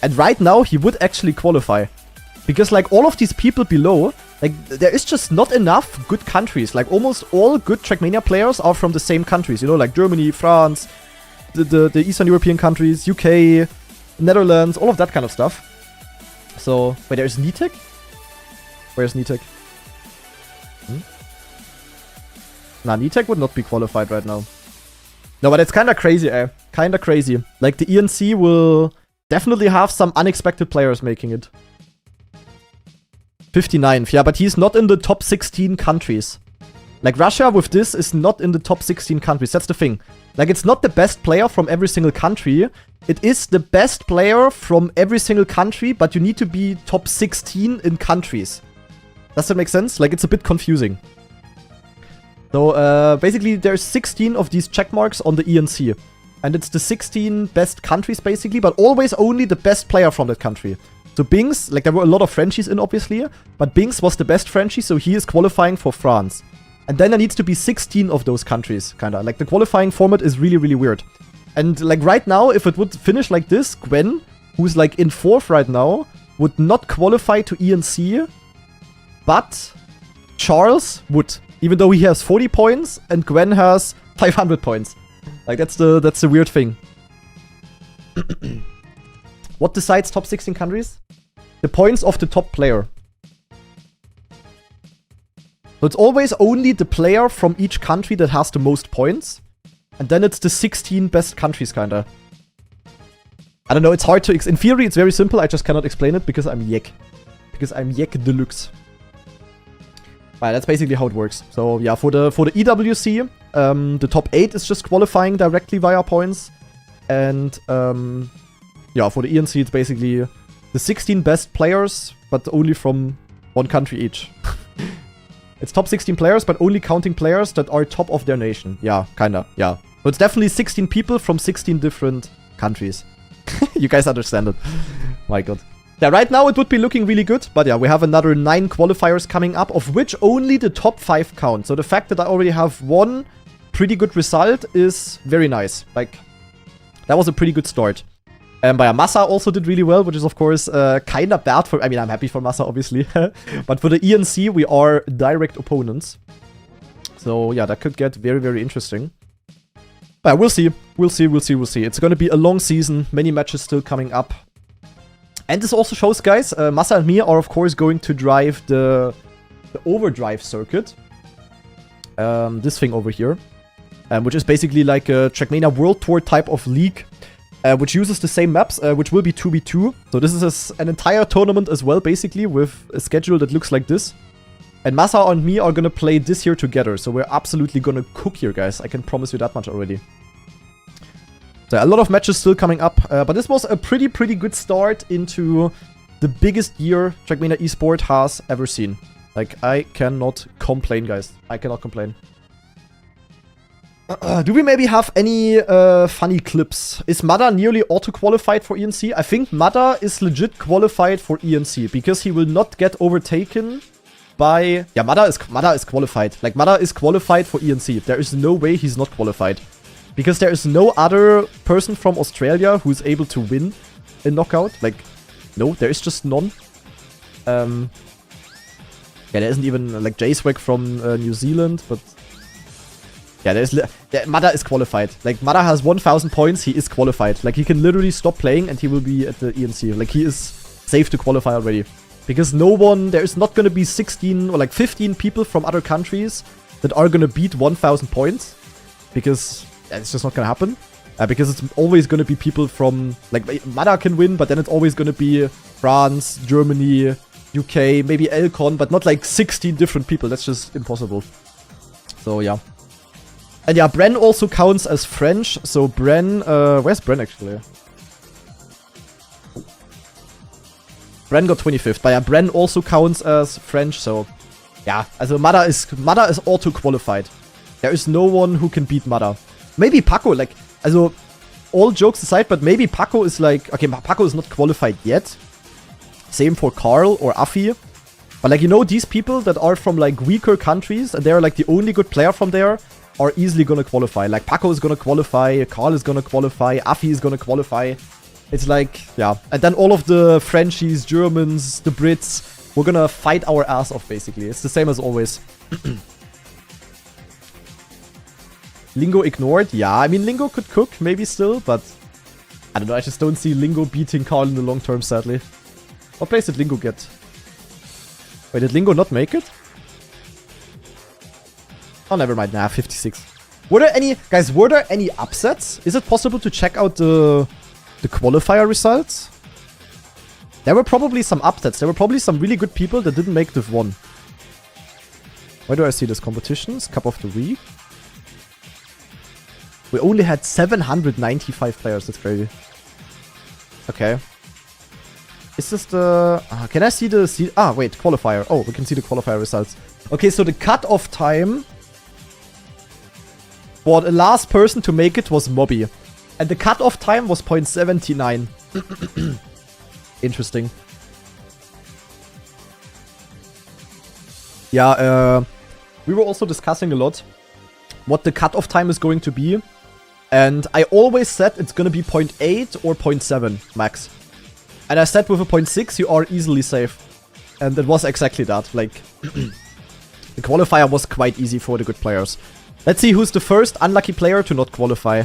and right now he would actually qualify. Because like all of these people below, like there is just not enough good countries. Like almost all good Trackmania players are from the same countries, you know, like Germany, France, the Eastern European countries, UK, Netherlands, all of that kind of stuff. So, wait, there's Nitek? Where's Nitek? Nah, Nitek would not be qualified right now. No, but it's kinda crazy, eh? Kinda crazy. Like, the ENC will definitely have some unexpected players making it. 59th, yeah, but he's not in the top 16 countries. Like, Russia with this is not in the top 16 countries. That's the thing. Like, it's not the best player from every single country. It is the best player from every single country, but you need to be top 16 in countries. Does that make sense? Like, it's a bit confusing. So, basically, there's 16 of these check marks on the ENC. And it's the 16 best countries, basically, but always only the best player from that country. So Bings, like, there were a lot of Frenchies in, obviously, but Bings was the best Frenchie, so he is qualifying for France. And then there needs to be 16 of those countries, kinda. Like, the qualifying format is really, really weird. And, like, right now, if it would finish like this, Gwen, who's, like, in 4th right now, would not qualify to ENC, but Charles would. Even though he has 40 points, and Gwen has 500 points. Like, that's the weird thing. What decides top 16 countries? The points of the top player. So it's always only the player from each country that has the most points. And then it's the 16 best countries, kinda. I don't know, it's hard to... In theory, it's very simple. I just cannot explain it because I'm Yek. Because I'm Yek Deluxe. Right, that's basically how it works. So, yeah, for the EWC, the top 8 is just qualifying directly via points. And, yeah, for the ENC, it's basically the 16 best players, but only from one country each. It's top 16 players, but only counting players that are top of their nation. Yeah, kinda, yeah. So it's definitely 16 people from 16 different countries. You guys understand it. My god. Yeah, right now it would be looking really good, but yeah, we have another 9 qualifiers coming up, of which only the top 5 count. So the fact that I already have one pretty good result is very nice. Like, that was a pretty good start. But yeah, Massa also did really well, which is of course kinda bad for... I mean, I'm happy for Massa, obviously. But for the ENC, we are direct opponents. So yeah, that could get very, very interesting. But yeah, we'll see. We'll see. It's gonna be a long season. Many matches still coming up. And this also shows, guys, Massa and me are, of course, going to drive the overdrive circuit. This thing over here. which is basically like a Trackmania World Tour type of league, which uses the same maps, which will be 2v2. So this is an entire tournament as well, basically, with a schedule that looks like this. And Masa and me are gonna play this here together, so we're absolutely gonna cook here, guys. I can promise you that much already. So a lot of matches still coming up, but this was a pretty good start into the biggest year Trackmania eSport has ever seen. Like, I cannot complain, guys. I cannot complain. Do we maybe have any funny clips? Is Mada nearly auto-qualified for ENC? I think Mada is legit qualified for ENC, because he will not get overtaken by... Yeah, Mada is qualified. Like, Mada is qualified for ENC. There is no way he's not qualified. Because there is no other person from Australia who's able to win in Knockout. Like, no, there is just none. Yeah, there isn't even, like, J-Swag from New Zealand, but... Yeah, Mada is qualified. Like, Mada has 1,000 points, he is qualified. Like, he can literally stop playing and he will be at the ENC. Like, he is safe to qualify already. Because no one, there is not gonna be 16 or like 15 people from other countries that are gonna beat 1,000 points. Because it's just not gonna happen. Because it's always gonna be people from, like, Mada can win, but then it's always gonna be France, Germany, UK, maybe Elcon, but not like 16 different people. That's just impossible. So, yeah. And yeah, Bren also counts as French. So Bren, where's Bren actually? Bren got 25th, but yeah, Bren also counts as French. So yeah, also Mada is auto qualified. There is no one who can beat Mada. Maybe Paco, like, also all jokes aside, but maybe Paco is like, okay, Paco is not qualified yet. Same for Carl or Afi. But like, you know, these people that are from like weaker countries and they're like the only good player from there are easily gonna qualify. Like, Paco is gonna qualify, Carl is gonna qualify, Afi is gonna qualify. It's like, yeah. And then all of the Frenchies, Germans, the Brits, we're gonna fight our ass off, basically. It's the same as always. Lingo ignored? Yeah, I mean, Lingo could cook, maybe still, but... I don't know, I just don't see Lingo beating Carl in the long term, sadly. What place did Lingo get? Wait, did Lingo not make it? Oh, never mind. Nah, 56. Were there any... Guys, were there any upsets? Is it possible to check out the qualifier results? There were probably some upsets. There were probably some really good people that didn't make Div 1. Where do I see this? Competitions? Cup of the Week? We only had 795 players. That's crazy. Okay. Is this the... can I see the... Ah, wait. Qualifier. Oh, we can see the qualifier results. Okay, so the cut-off time... for the last person to make it was Mobby. And the cut-off time was 0.79. Interesting. Yeah, we were also discussing a lot what the cut-off time is going to be. And I always said it's gonna be 0.8 or 0.7 max. And I said with a 0.6 you are easily safe. And it was exactly that. Like, the qualifier was quite easy for the good players. Let's see who's the first unlucky player to not qualify.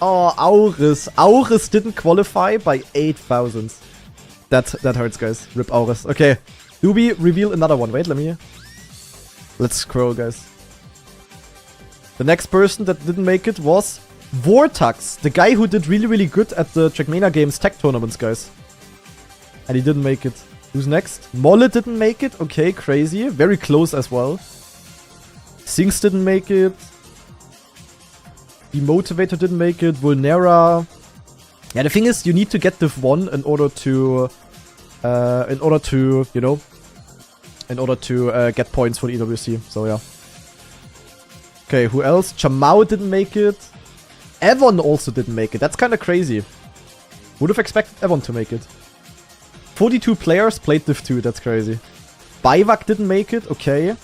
Oh, Auris. Auris didn't qualify by 8,000. That hurts, guys. Rip Auris. Okay. Do we reveal another one? Wait, let's scroll, guys. The next person that didn't make it was Vortax. The guy who did really good at the Trackmania Games tech tournaments, guys. And he didn't make it. Who's next? Molle didn't make it. Okay, crazy. Very close as well. Sinks didn't make it. Demotivator didn't make it. Vulnera. Yeah, the thing is, you need to get Div 1 in order to, you know, get points for the EWC. So, yeah. Okay, who else? Chamao didn't make it. Evon also didn't make it. That's kind of crazy. Would have expected Evon to make it. 42 players played Div 2. That's crazy. Bivak didn't make it. Okay.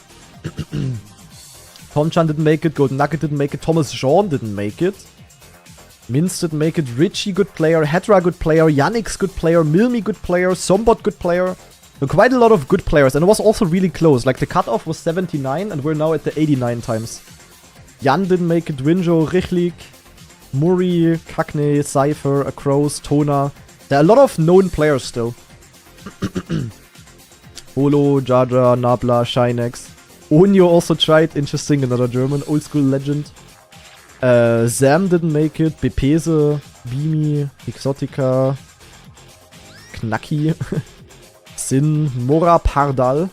Tomchan didn't make it. Golden Nugget didn't make it. Thomas Jean didn't make it. Minz didn't make it. Richie, good player. Hedra, good player. Yannix, good player. Milmi, good player. Sombot, good player. So quite a lot of good players. And it was also really close. Like, the cutoff was 79 and we're now at the 89 times. Jan didn't make it. Winjo, Richlik, Muri, Kakne, Cypher, Akros, Tona. There are a lot of known players still. Holo, Jaja, Nabla, Shinex. Onyo also tried. Interesting, another German. Old school legend. Zam didn't make it. Bepese, Bimi, Exotica, Knacki, Sin, Mora Pardal.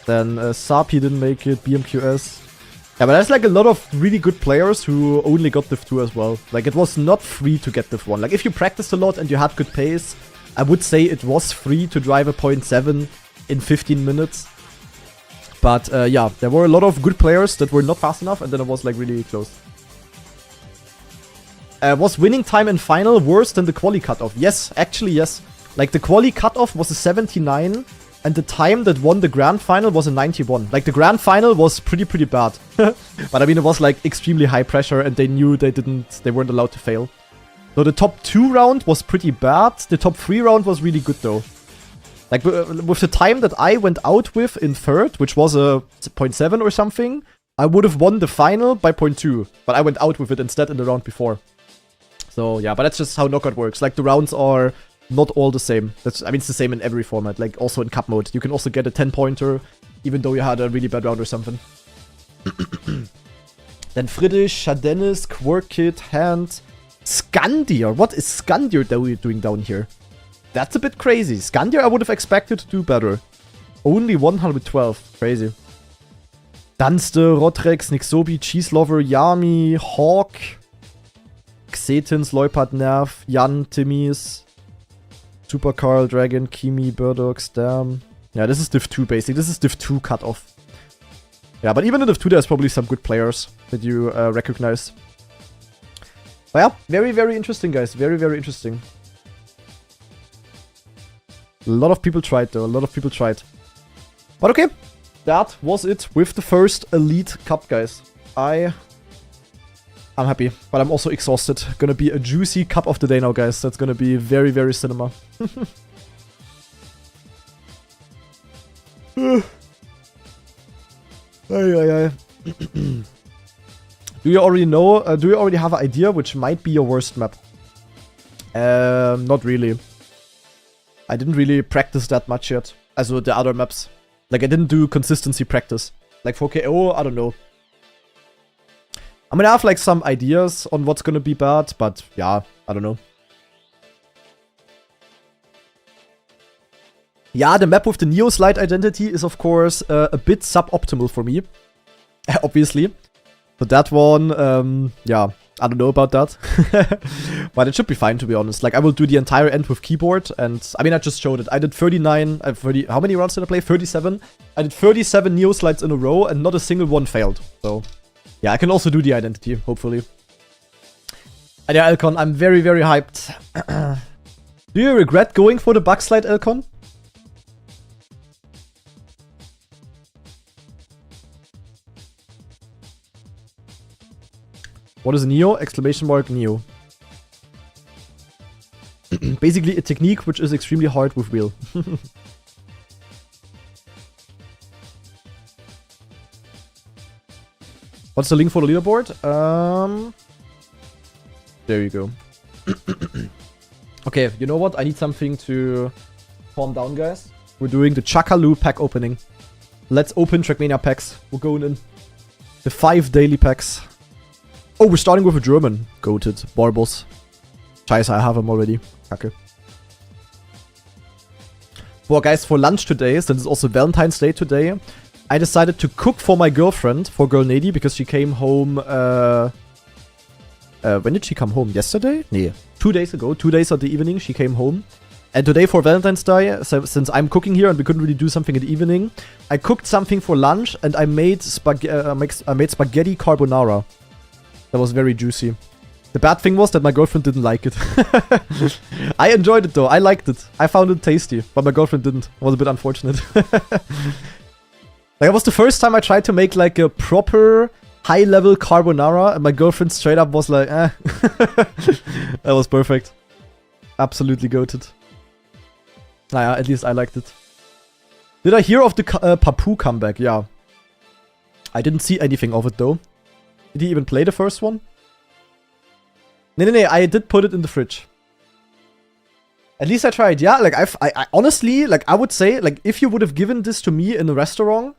Then Sapi didn't make it, BMQS. Yeah, but there's like a lot of really good players who only got Div 2 as well. Like, it was not free to get Div 1. Like, if you practiced a lot and you had good pace, I would say it was free to drive a 0.7 in 15 minutes. But yeah, there were a lot of good players that were not fast enough, and then it was like really close. Was winning time in final worse than the quali cutoff? Yes, actually yes. Like, the quali cutoff was a 79, and the time that won the grand final was a 91. Like, the grand final was pretty bad. But I mean, it was like extremely high pressure, and they knew they weren't allowed to fail. So the top 2 round was pretty bad. The top 3 round was really good though. Like, with the time that I went out with in third, which was a 0.7 or something, I would have won the final by 0.2. But I went out with it instead in the round before. So, yeah, but that's just how knockout works. Like, the rounds are not all the same. I mean, it's the same in every format. Like, also in cup mode. You can also get a 10-pointer, even though you had a really bad round or something. Then Friedrich, Shadenis, Quirkit, Hand, Skandir. What is Skandir doing down here? That's a bit crazy. Skandir I would have expected to do better. Only 112. Crazy. Dunster, Rodrex, Nixobi, Cheese Lover, Yami, Hawk, Xetins, Leupard, Nerv, Jan, Timmies, Super Carl, Dragon, Kimi, Burdock, Stam. Yeah, this is Div 2 basically. This is Div 2 cutoff. Yeah, but even in Div 2 there's probably some good players that you recognize. But yeah, very interesting, guys. Very interesting. A lot of people tried though, a lot of people tried. But okay, that was it with the first Elite Cup, guys. I'm happy, but I'm also exhausted. Gonna be a juicy cup of the day now, guys. That's gonna be very cinema. Do you already know, do you already have an idea which might be your worst map? Not really. I didn't really practice that much yet. Also the other maps. Like, I didn't do consistency practice. Like for KO, I don't know. I'm gonna have like some ideas on what's gonna be bad, but yeah, I don't know. Yeah, the map with the Neo Slide identity is of course a bit suboptimal for me. Obviously. But that one, yeah, I don't know about that. But it should be fine, to be honest. Like, I will do the entire end with keyboard, and I mean, I just showed it. I did 39, how many rounds did I play? 37. I did 37 Neo Slides in a row, and not a single one failed. So, yeah, I can also do the identity, hopefully. And yeah, Elcon, I'm very hyped. Do you regret going for the bug slide, Elcon? What is Neo? Exclamation mark Neo. Basically a technique which is extremely hard with wheel. What's the link for the leaderboard? There you go. Okay, you know what? I need something to calm down, guys. We're doing the Chakaloo pack opening. Let's open Trackmania packs. We're going in. The 5 daily packs. Oh, we're starting with a German. Goated. Barbos. Scheiße, I have him already. Kacke. Well, guys, for lunch today, since it's also Valentine's Day today, I decided to cook for my girlfriend, for Girl Nady, because she came home, when did she come home? Yesterday? Nee, 2 days ago. 2 days of the evening, she came home. And today for Valentine's Day, so since I'm cooking here and we couldn't really do something in the evening, I cooked something for lunch and I made spaghetti carbonara. That was very juicy. The bad thing was that my girlfriend didn't like it. I enjoyed it though. I liked it. I found it tasty. But my girlfriend didn't. It was a bit unfortunate. Like, it was the first time I tried to make like a proper high-level carbonara. And my girlfriend straight up was like, eh. That was perfect. Absolutely goated. Naja, at least I liked it. Did I hear of the Papu comeback? Yeah. I didn't see anything of it though. Did he even play the first one? Nee, I did put it in the fridge. At least I tried. Yeah, like, I honestly, like, I would say, like, if you would have given this to me in a restaurant,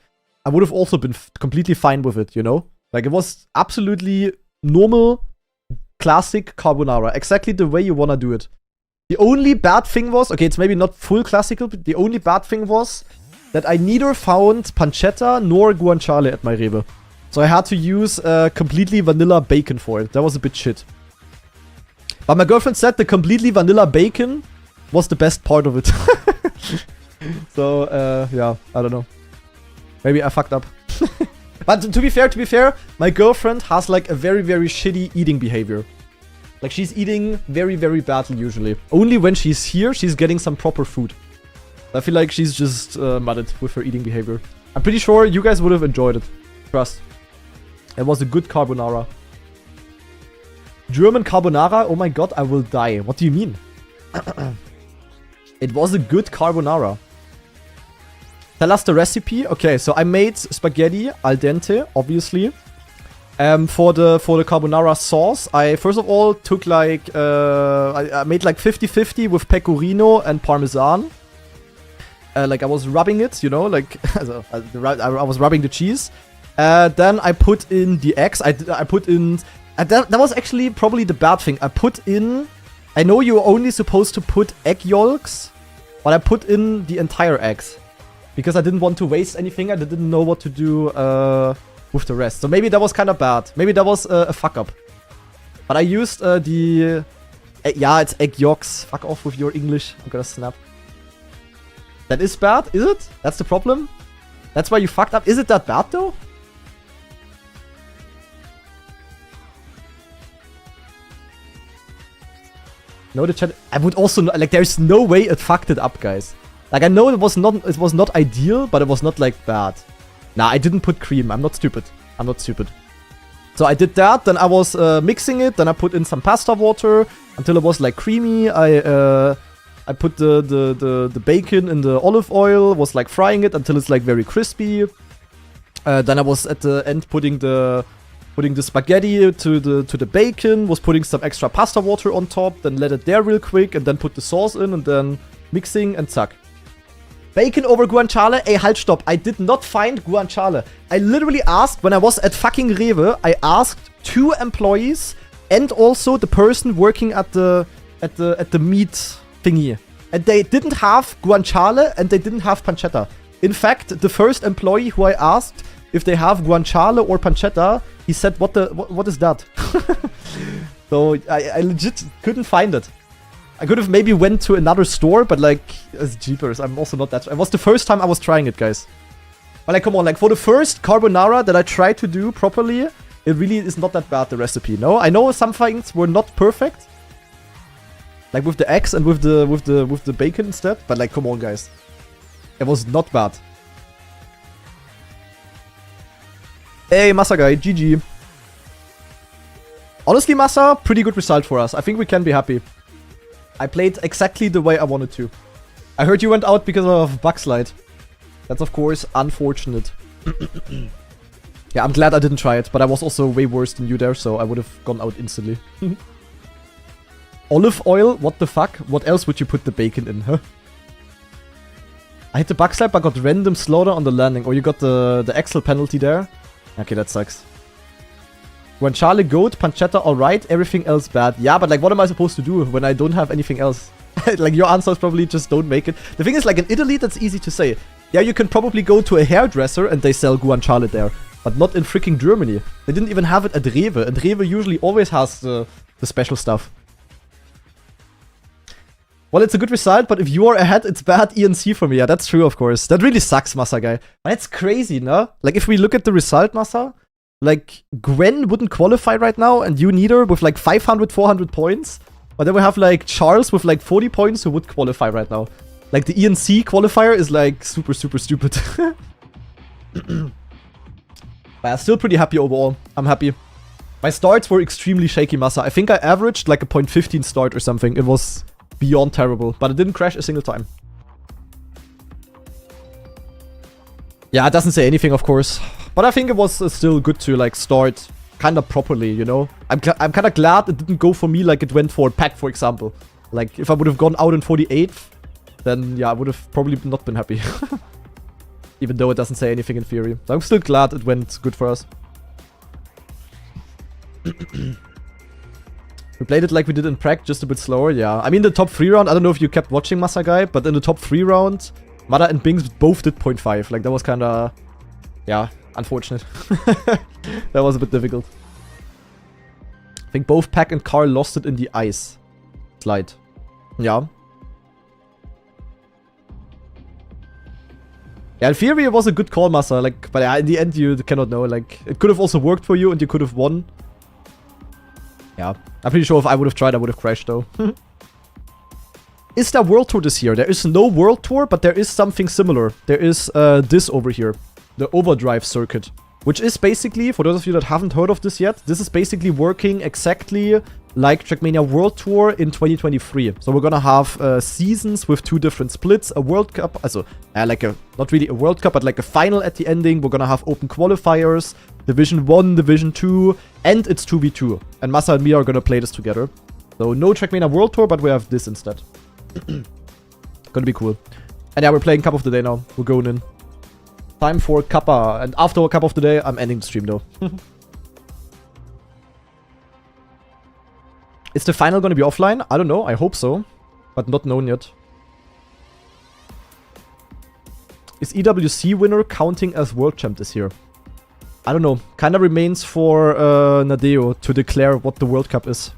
I would have also been completely fine with it, you know? Like, it was absolutely normal, classic carbonara. Exactly the way you wanna do it. The only bad thing was, okay, it's maybe not full classical, but the only bad thing was that I neither found pancetta nor guanciale at my Rewe. So I had to use completely vanilla bacon for it. That was a bit shit. But my girlfriend said the completely vanilla bacon was the best part of it. So, yeah, I don't know. Maybe I fucked up. But to be fair, my girlfriend has like a very, very shitty eating behavior. Like, she's eating very, very badly usually. Only when she's here, she's getting some proper food. I feel like she's just mudded with her eating behavior. I'm pretty sure you guys would have enjoyed it. Trust. It was a good carbonara. German carbonara? Oh my god, I will die. What do you mean? It was a good carbonara. Tell us the recipe. Okay, so I made spaghetti al dente, obviously. For the carbonara sauce, I first of all took like I made like 50-50 with pecorino and parmesan. Like I was rubbing it, you know, like I was rubbing the cheese. Then I put in the eggs. I put in that was actually probably the bad thing. I put in. I know you're only supposed to put egg yolks, but I put in the entire eggs because I didn't want to waste anything. I didn't know what to do with the rest. So maybe that was kind of bad. Maybe that was a fuck up. But I used the yeah, it's egg yolks. Fuck off with your English. I'm gonna snap. That is bad, is it? That's the problem? That's why you fucked up? Is it that bad though? No, the chat. I would also like. There's no way it fucked it up, guys. Like I know it was not ideal, but it was not like bad. Nah, I didn't put cream. I'm not stupid. I'm not stupid. So I did that. Then I was mixing it. Then I put in some pasta water until it was like creamy. I put the bacon in the olive oil. Was like frying it until it's like very crispy. Then I was at the end putting the spaghetti to the bacon, was putting some extra pasta water on top, then let it there real quick, and then put the sauce in, and then mixing, and zack. Bacon over guanciale? Ey, halt, stopp. I did not find guanciale. I literally asked, when I was at fucking Rewe, I asked 2 employees, and also the person working at the meat thingy. And they didn't have guanciale, and they didn't have pancetta. In fact, the first employee who I asked if they have guanciale or pancetta, he said, what is that? So I legit couldn't find it. I could have maybe went to another store, but like, as jeepers, I'm also not that. It was the first time I was trying it, guys. But like, come on, like for the first carbonara that I tried to do properly, it really is not that bad, the recipe. No, I know some things were not perfect, like with the eggs and with the bacon instead. But like, come on, guys, it was not bad. Hey, Masa guy, GG. Honestly, Masa, pretty good result for us. I think we can be happy. I played exactly the way I wanted to. I heard you went out because of Bugslide. That's of course unfortunate. Yeah, I'm glad I didn't try it, but I was also way worse than you there, so I would have gone out instantly. Olive oil? What the fuck? What else would you put the bacon in, huh? I hit the Bugslide but got random slaughter on the landing. Or you got the axle penalty there. Okay, that sucks. Guanciale goat, pancetta alright, everything else bad. Yeah, but like what am I supposed to do when I don't have anything else? Like your answer is probably just don't make it. The thing is, like in Italy, that's easy to say. Yeah, you can probably go to a hairdresser and they sell guanciale there. But not in freaking Germany. They didn't even have it at Rewe. And Rewe usually always has the special stuff. Well, it's a good result, but if you are ahead, it's bad ENC for me. Yeah, that's true, of course. That really sucks, Masa guy. But it's crazy, no? Like, if we look at the result, Masa, like, Gwen wouldn't qualify right now, and you neither, with like 500, 400 points. But then we have like Charles with like 40 points who would qualify right now. Like, the ENC qualifier is like super, super stupid. But I'm still pretty happy overall. I'm happy. My starts were extremely shaky, Masa. I think I averaged like a 0.15 start or something. It was beyond terrible, but it didn't crash a single time. Yeah, it doesn't say anything, of course. But I think it was still good to like start kind of properly, you know? I'm kind of glad it didn't go for me like it went for Pack, for example. Like, if I would have gone out in 48th, then yeah, I would have probably not been happy. Even though it doesn't say anything in theory. So I'm still glad it went good for us. We played it like we did in Prague, just a bit slower, yeah. I mean, the top 3 round, I don't know if you kept watching Masagai, but in the top 3 round, Mada and Bings both did 0.5. Like, that was kinda, yeah, unfortunate. That was a bit difficult. I think both Pack and Carl lost it in the ice slide. Yeah. Yeah, in theory it was a good call, Masa, like, but yeah, in the end you cannot know, like, it could have also worked for you and you could have won. Yeah, I'm pretty sure if I would have tried, I would have crashed, though. Is there World Tour this year? There is no World Tour, but there is something similar. There is this over here, the Overdrive circuit, which is basically, for those of you that haven't heard of this yet, this is basically working exactly like Trackmania World Tour in 2023. So we're gonna have seasons with 2 different splits, a World Cup, also like a, not really a World Cup, but like a final at the ending. We're gonna have open qualifiers, Division 1, Division 2, and it's 2v2. And Masa and me are gonna play this together. So no Trackmania World Tour, but we have this instead. Gonna be cool. And yeah, we're playing Cup of the Day now. We're going in. Time for Kappa. And after Cup of the Day, I'm ending the stream though. Is the final gonna be offline? I don't know. I hope so. But not known yet. Is EWC winner counting as world champ this year? I don't know. Kinda remains for Nadeo to declare what the World Cup is.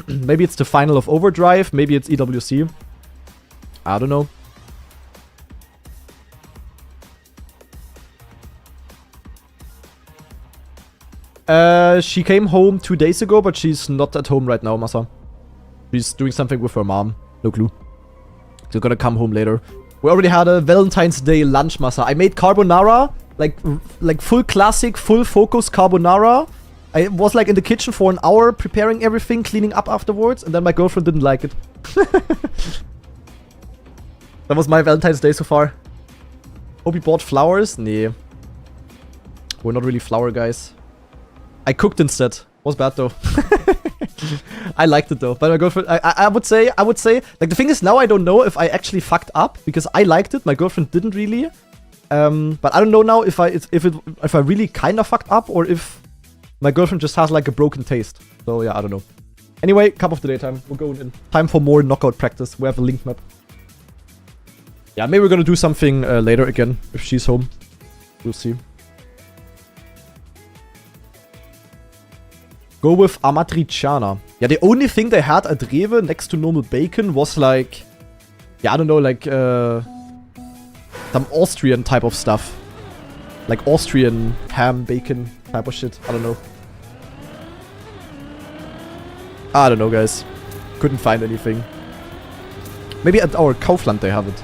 Maybe it's the final of Overdrive. Maybe it's EWC. I don't know. She came home 2 days ago, but she's not at home right now, Masa. She's doing something with her mom. No clue. She's gonna come home later. We already had a Valentine's Day lunch, Masa. I made carbonara. Like full classic, full focus carbonara. I was like in the kitchen for an hour preparing everything, cleaning up afterwards, and then my girlfriend didn't like it. That was my Valentine's Day so far. Hope you bought flowers? Nee. We're not really flower guys. I cooked instead. Was bad though. I liked it though. But my girlfriend, I would say, like the thing is now I don't know if I actually fucked up because I liked it. My girlfriend didn't really. But I don't know now if I really kind of fucked up or if my girlfriend just has like a broken taste. So yeah, I don't know. Anyway, Cup of the Day time. We're going in. Time for more knockout practice. We have a link map. Yeah, maybe we're gonna do something later again if she's home. We'll see. Go with Amatriciana. Yeah, the only thing they had at Rewe next to normal bacon was like, yeah, I don't know, like some Austrian type of stuff. Like Austrian ham, bacon type of shit. I don't know. I don't know, guys. Couldn't find anything. Maybe at our Kaufland they have it.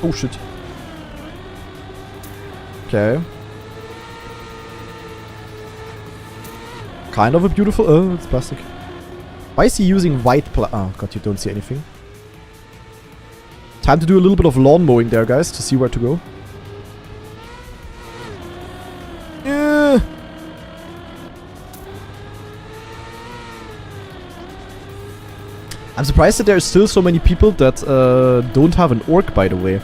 Oh shit. Okay. Kind of a beautiful... Oh, it's plastic. Why is he using white oh god, you don't see anything. Time to do a little bit of lawn mowing there, guys, to see where to go. Yeah. I'm surprised that there are still so many people that don't have an orc, by the way.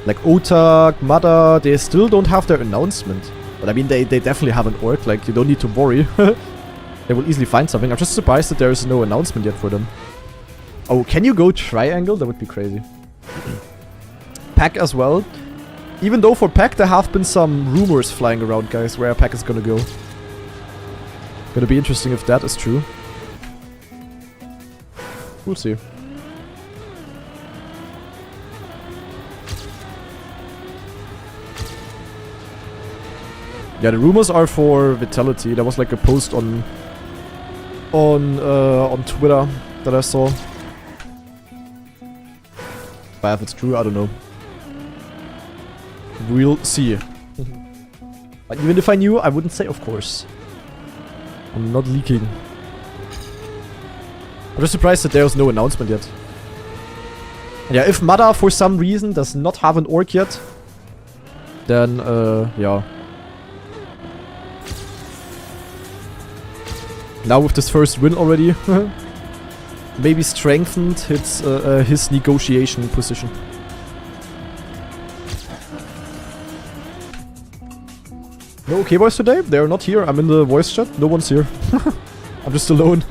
Like Otak, Mada, they still don't have their announcement. But I mean, they definitely have an orc, like, you don't need to worry. They will easily find something. I'm just surprised that there is no announcement yet for them. Oh, can you go triangle? That would be crazy. Pack as well. Even though for Pack there have been some rumors flying around, guys, where Pack is gonna go. Gonna be interesting if that is true. We'll see. Yeah, the rumors are for Vitality. There was like a post on Twitter that I saw. But if it's true, I don't know. We'll see. But even if I knew, I wouldn't say, of course. I'm not leaking. I'm just surprised that there's no announcement yet. And yeah, if Mada for some reason does not have an orc yet, then yeah. Now with this first win already, maybe strengthened his negotiation position. No okay boys today? They're not here. I'm in the voice chat. No one's here. I'm just alone.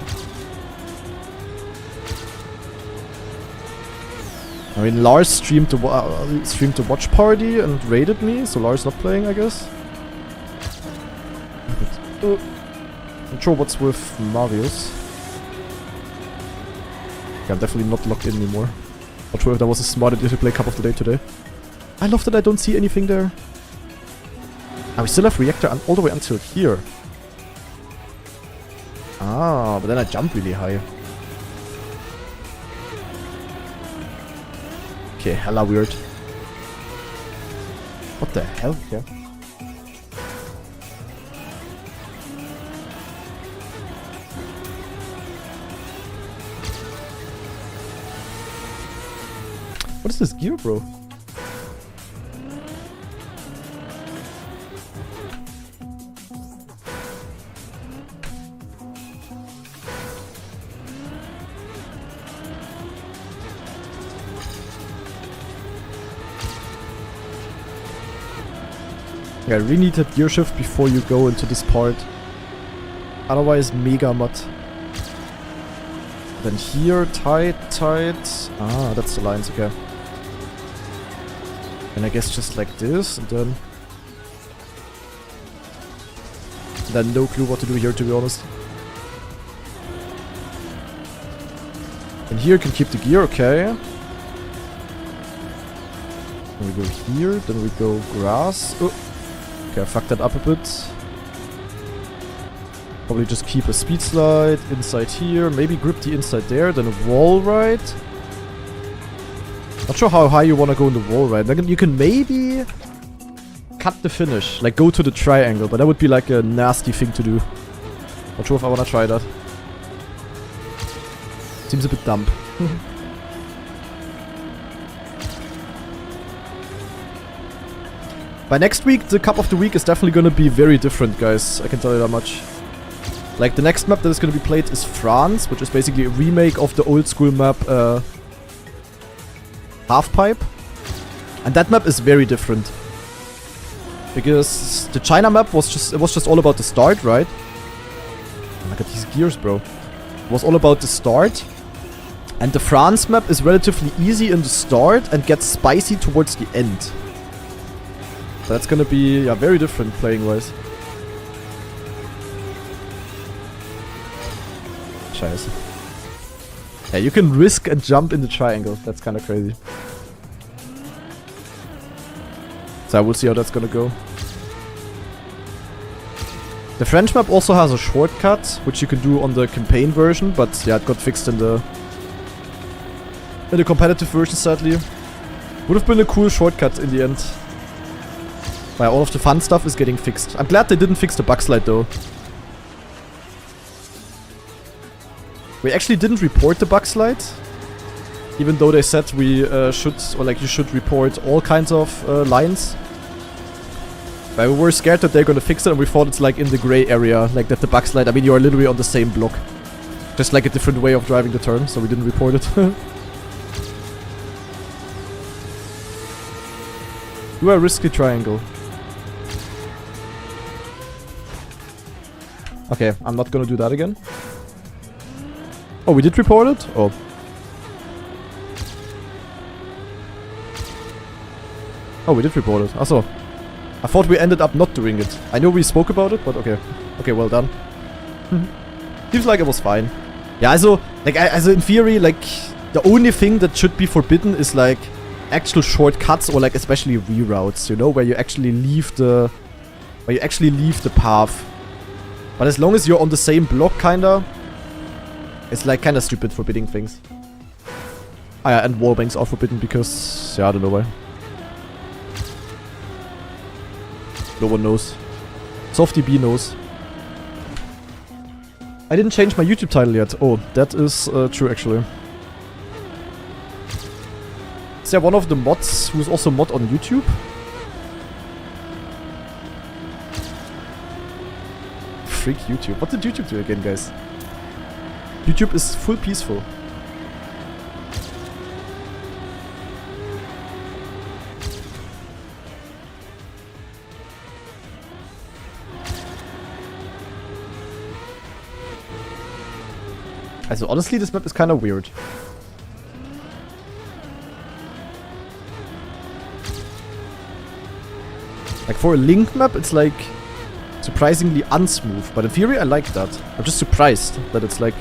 I mean, Lars streamed the watch party and raided me, so Lars not playing, I guess. Not sure what's with Marius. Okay, I'm definitely not logged in anymore. Not sure if that was a smart idea to play Cup of the Day today. I love that I don't see anything there. And we still have reactor all the way until here. Ah, but then I jump really high. Okay, hella weird. What the hell? Okay. What is this gear, bro? Yeah, I really need that gear shift before you go into this part. Otherwise, mega mud. Then here, tight. Ah, that's the lines, okay. And I guess just like this, and then no clue what to do here, to be honest. And here can keep the gear, okay. Then we go here, then we go grass. Oh. Okay, I fucked that up a bit. Probably just keep a speed slide inside here. Maybe grip the inside there, then a wall ride. Not sure how high you want to go in the wall ride. Then you can maybe cut the finish, like go to the triangle, but that would be like a nasty thing to do. Not sure if I want to try that. Seems a bit dumb. By next week, the Cup of the Week is definitely going to be very different, guys. I can tell you that much. Like, the next map that is going to be played is France, which is basically a remake of the old school map Halfpipe. And that map is very different. Because the China map was just all about the start, right? Look at these gears, bro. It was all about the start. And the France map is relatively easy in the start and gets spicy towards the end. So that's gonna be, yeah, very different playing-wise. Scheiße. Yeah, you can risk and jump in the triangle. That's kind of crazy. So I will see how that's gonna go. The French map also has a shortcut, which you can do on the campaign version, but yeah, it got fixed in the competitive version, sadly. Would have been a cool shortcut in the end. But all of the fun stuff is getting fixed. I'm glad they didn't fix the bug slide though. We actually didn't report the bug slide. Even though they said we should, or like you should report all kinds of lines. But we were scared that they're gonna fix it and we thought it's like in the gray area. Like that the bug slide, I mean you are literally on the same block. Just like a different way of driving the turn, so we didn't report it. Do a risky triangle. Okay, I'm not gonna do that again. Oh, we did report it? Oh. Oh, we did report it. Also, I thought we ended up not doing it. I know we spoke about it, but okay. Okay, well done. Seems like it was fine. Yeah, also, like, in theory, like, the only thing that should be forbidden is, like, actual shortcuts or, like, especially reroutes, you know, where you actually leave the path. But as long as you're on the same block, kinda, it's, like, kinda stupid forbidding things. Ah, yeah, and wallbangs are forbidden because, yeah, I don't know why. No one knows. SoftDB knows. I didn't change my YouTube title yet. Oh, that is true actually. Is there one of the mods who's also mod on YouTube? Freak YouTube. What did YouTube do again, guys? YouTube is full peaceful. Also honestly, this map is kind of weird. Like for a Link map, it's like surprisingly unsmooth. But in theory, I like that. I'm just surprised that it's like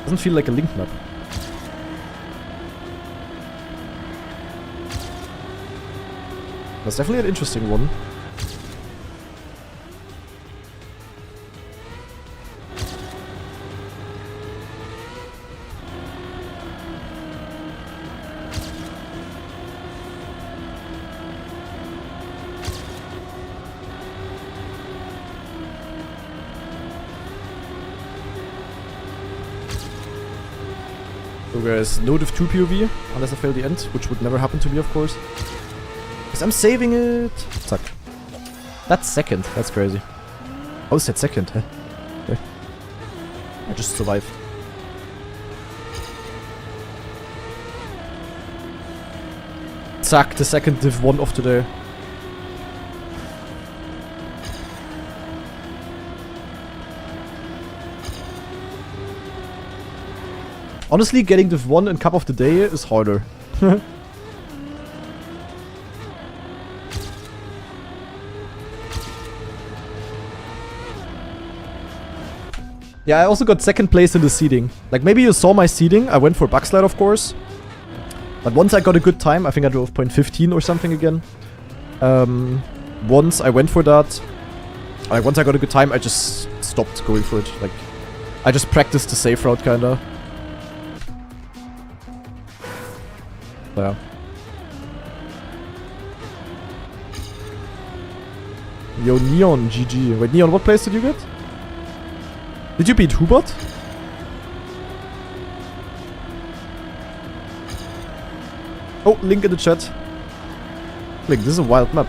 doesn't feel like a Link map. That's definitely an interesting one. So guys, no div 2 POV, unless I fail the end, which would never happen to me, of course. Because I'm saving it. Zack. That's second. That's crazy. How is that second, huh? Okay. I just survived. Zack, the second div 1 of today. Honestly, getting div 1 in Cup of the Day is harder. Yeah, I also got second place in the seeding. Like, maybe you saw my seeding. I went for backslide, of course. But once I got a good time, I think I drove 0.15 or something again. Once I went for that. Like, once I got a good time, I just stopped going for it. Like, I just practiced the safe route, kinda. Yeah. Yo, Neon, GG. Wait, Neon, what place did you get? Did you beat Hubert? Oh, link in the chat. Link, this is a wild map.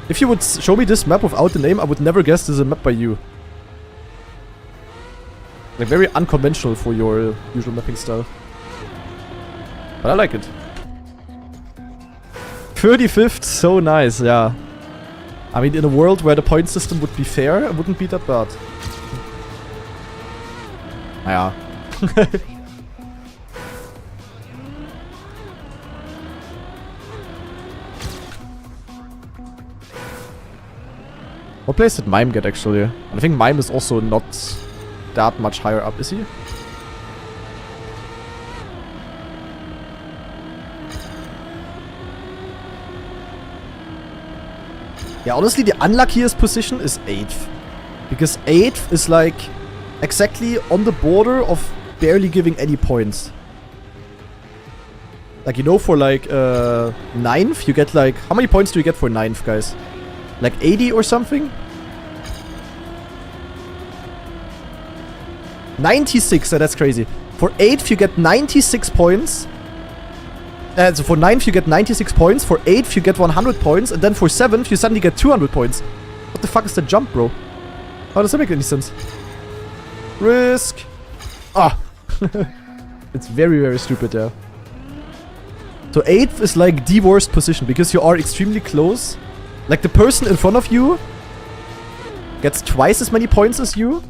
If you would show me this map without the name, I would never guess this is a map by you. Like, very unconventional for your usual mapping style. But I like it. 35th, so nice, yeah. I mean, in a world where the point system would be fair, it wouldn't be that bad. Yeah. What place did Mime get, actually? I think Mime is also not that much higher up, is he? Yeah, honestly, the unluckiest position is 8th. Because 8th is like exactly on the border of barely giving any points. Like, you know, for like 9th, you get like... How many points do you get for 9th, guys? Like 80 or something? 96, so that's crazy. For 8th, you get 96 points. So for 9th you get 96 points, for 8th you get 100 points, and then for 7th you suddenly get 200 points. What the fuck is that jump, bro? How does that make any sense? Risk! Ah! It's very, very stupid, yeah. So 8th is like the worst position, because you are extremely close. Like, the person in front of you gets twice as many points as you.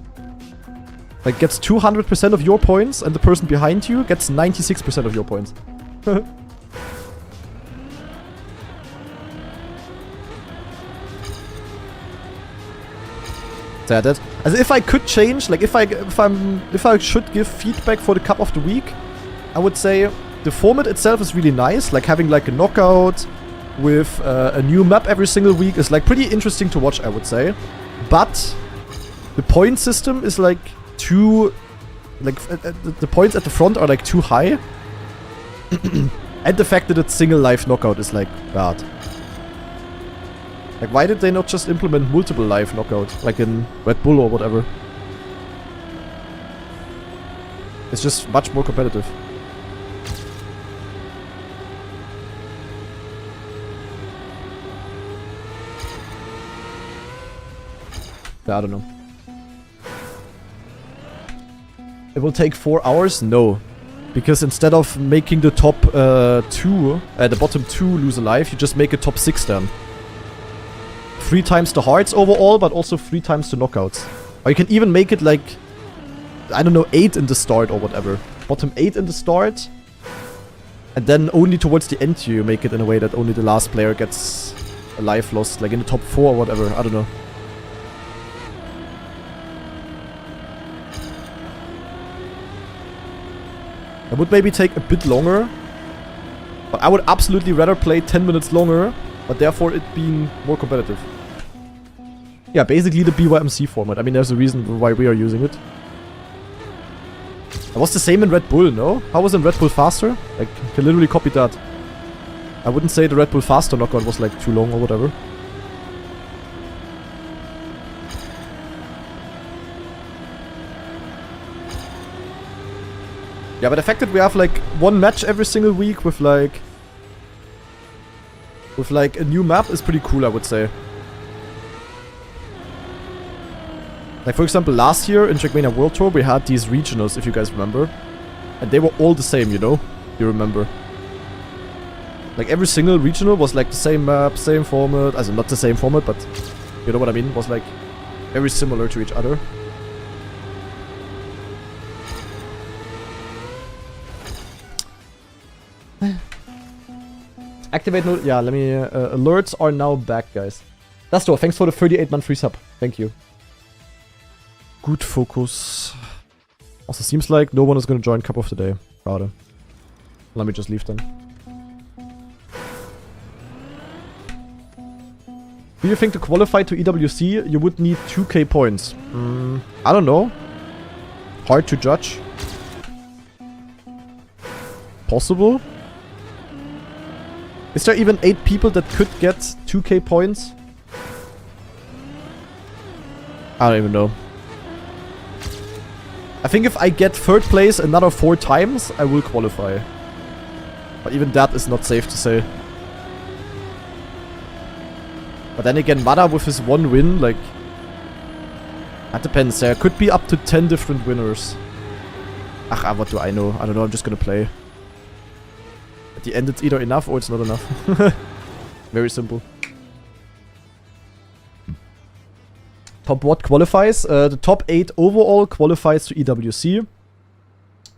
Like, gets 200% of your points, and the person behind you gets 96% of your points. That. As if I could change, like if I should give feedback for the Cup of the Week, I would say the format itself is really nice. Like having like a knockout with a new map every single week is like pretty interesting to watch, I would say. But the point system is like too, like the points at the front are like too high, and the fact that it's single life knockout is like bad. Like, why did they not just implement multiple live knockout, like in Red Bull or whatever? It's just much more competitive. Yeah, I don't know. It will take 4 hours? No. Because instead of making the top the bottom 2 lose a life, you just make a top 6 then. 3 times the hearts overall, but also 3 times the knockouts. Or you can even make it like I don't know, 8 in the start or whatever. Bottom 8 in the start. And then only towards the end you make it in a way that only the last player gets a life lost. Like in the top 4 or whatever. I don't know. That would maybe take a bit longer. But I would absolutely rather play 10 minutes longer. But therefore it being more competitive. Yeah, basically the BYMC format. I mean, there's a reason why we are using it. It was the same in Red Bull, no? How was in Red Bull faster? Like, you can literally copy that. I wouldn't say the Red Bull faster knockout was like too long or whatever. Yeah, but the fact that we have like one match every single week with like a new map is pretty cool, I would say. Like, for example, last year in Trackmania World Tour, we had these regionals, if you guys remember. And they were all the same, you know? You remember. Like, every single regional was like the same map, same format. Also, not the same format, but you know what I mean? Was like very similar to each other. Activate note. Yeah, let me... alerts are now back, guys. That's all. Thanks for the 38-month free sub. Thank you. Good focus. Also seems like no one is gonna join Cup of the Day. Rather. Let me just leave then. Do you think to qualify to EWC you would need 2k points? I don't know. Hard to judge. Possible. Is there even 8 people that could get 2k points? I don't even know. I think if I get 3rd place another 4 times, I will qualify. But even that is not safe to say. But then again, Mada with his 1 win, like... That depends, there could be up to 10 different winners. Ach, what do I know? I don't know, I'm just gonna play. At the end it's either enough or it's not enough. Very simple. Top what qualifies? The top 8 overall qualifies to EWC.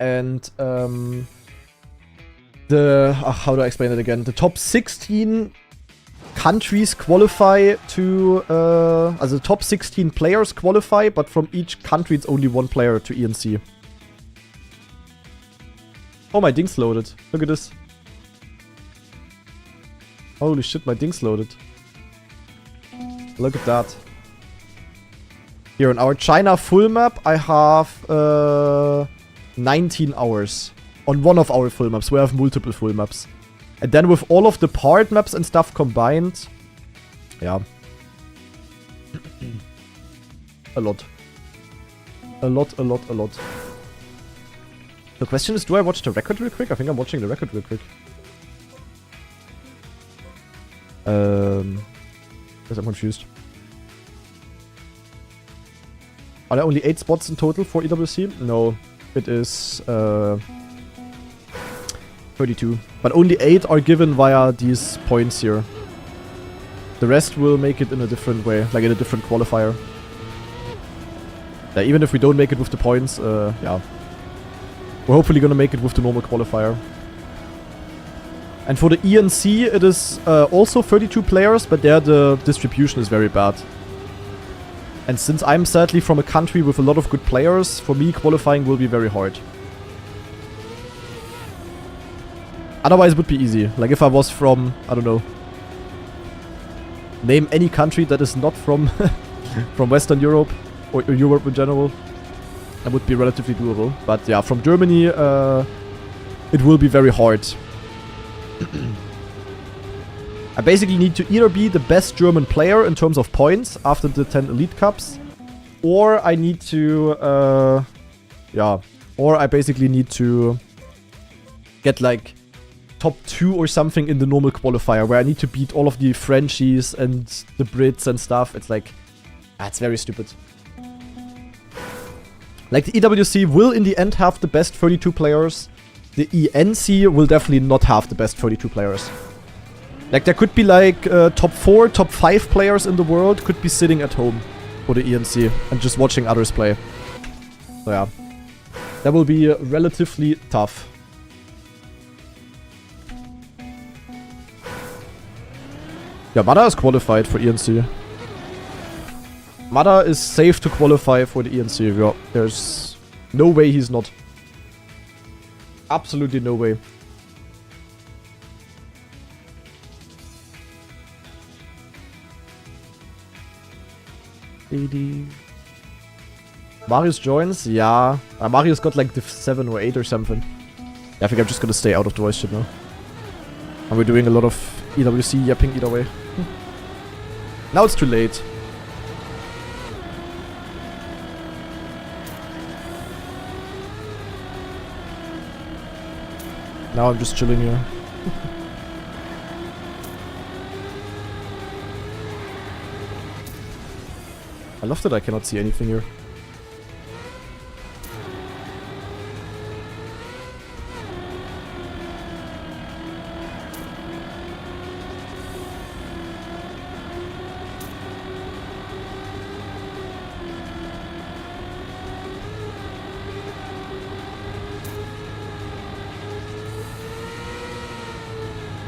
And how do I explain it again? The top 16 countries qualify to... also the top 16 players qualify, but from each country it's only 1 player to ENC. Oh, my ding's loaded. Look at this. Holy shit, my ding's loaded. Look at that. Here on our China full map, I have 19 hours on one of our full maps. We have multiple full maps. And then with all of the part maps and stuff combined, yeah. A lot. A lot. The question is, do I watch the record real quick? I think I'm watching the record real quick. Guess I'm confused. Are there only 8 spots in total for EWC? No, it is 32. But only 8 are given via these points here. The rest will make it in a different way, like in a different qualifier. Yeah, even if we don't make it with the points, yeah. We're hopefully gonna make it with the normal qualifier. And for the ENC, it is also 32 players, but there the distribution is very bad. And since I'm sadly from a country with a lot of good players, for me qualifying will be very hard. Otherwise it would be easy. Like if I was from, I don't know, name any country that is not from from Western Europe or Europe in general, that would be relatively doable. But yeah, from Germany it will be very hard. I basically need to either be the best German player in terms of points after the 10 Elite Cups, or I need to, yeah, or I basically need to get like top 2 or something in the normal qualifier, where I need to beat all of the Frenchies and the Brits and stuff. It's like, it's very stupid. Like the EWC will in the end have the best 32 players. The ENC will definitely not have the best 32 players. Like, there could be, like, top 4, top 5 players in the world could be sitting at home for the ENC and just watching others play. So, yeah. That will be relatively tough. Yeah, Mada is qualified for ENC. Mada is safe to qualify for the ENC. Yeah, there's no way he's not. Absolutely no way. Marius joins? Yeah. Marius got like div 7 or 8 or something. Yeah, I think I'm just gonna stay out of the voice chat now. And we're doing a lot of EWC yapping either way. Now it's too late. Now I'm just chilling here. I love that I cannot see anything here.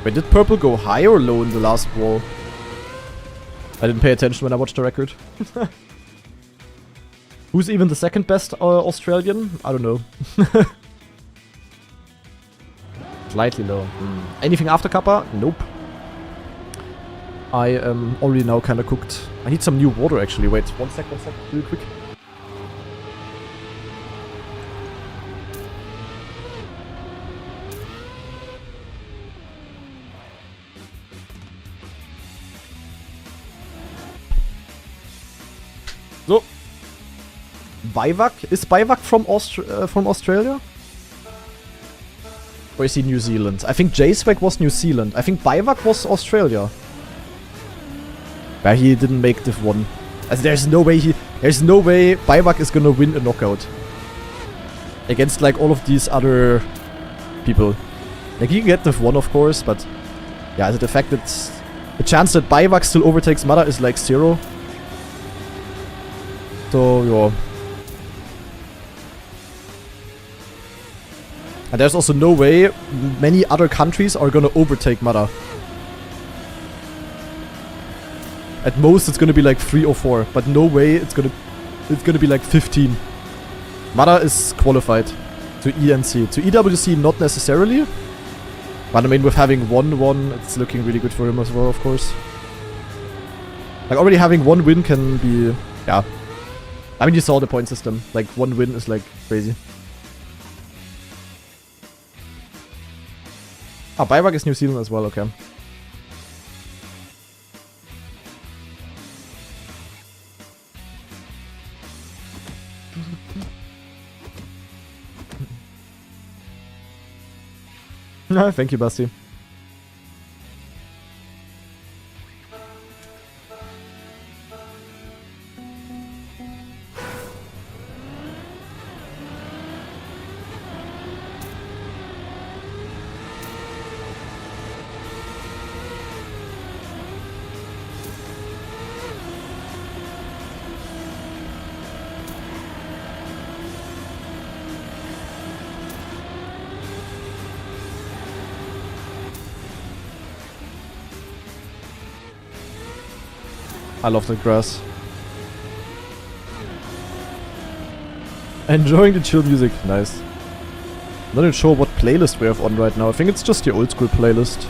Wait, did purple go high or low in the last wall? I didn't pay attention when I watched the record. Who's even the second best Australian? I don't know. Slightly low. Anything after Kappa? Nope. I am already now kind of cooked. I need some new water actually. Wait, one sec, real quick. So. Bivak? Is Bivak from Australia? Or is he New Zealand? I think J-Swag was New Zealand. I think Bivak was Australia. But he didn't make Div 1. Also, there's no way Bivak is gonna win a knockout. Against like all of these other people. Like he can get Div 1 of course, but yeah, the fact that the chance that Bivak still overtakes Mada is like 0. So, yeah. And there's also no way many other countries are gonna overtake Mada. At most it's gonna be like 3 or 4, but no way it's gonna be like 15. Mada is qualified to ENC. To EWC not necessarily. But I mean with having won, it's looking really good for him as well, of course. Like already having 1 win can be, yeah. I mean you saw the point system. Like 1 win is like crazy. Ah, Bivak is New Zealand as well, okay. Thank you, Basti. I love the grass. Enjoying the chill music. Nice. Not even sure what playlist we have on right now. I think it's just the old school playlist.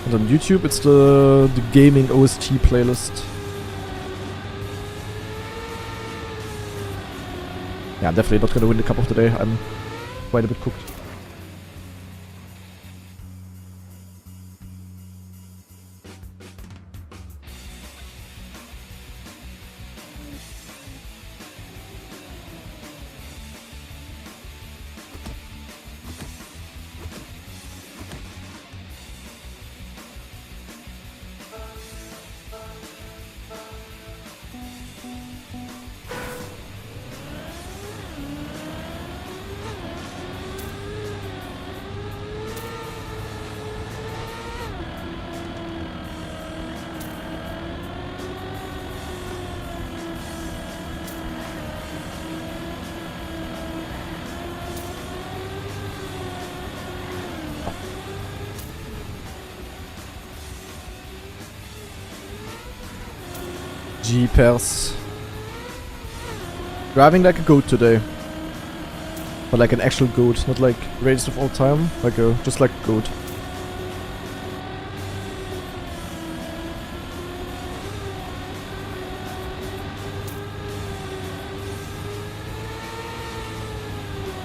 And on YouTube it's the gaming OST playlist. Yeah, I'm definitely not gonna win the cup of the day. I'm quite a bit cooked. Jeepers. Driving like a goat today. But like an actual goat, not like greatest of all time. Like a, just like a goat.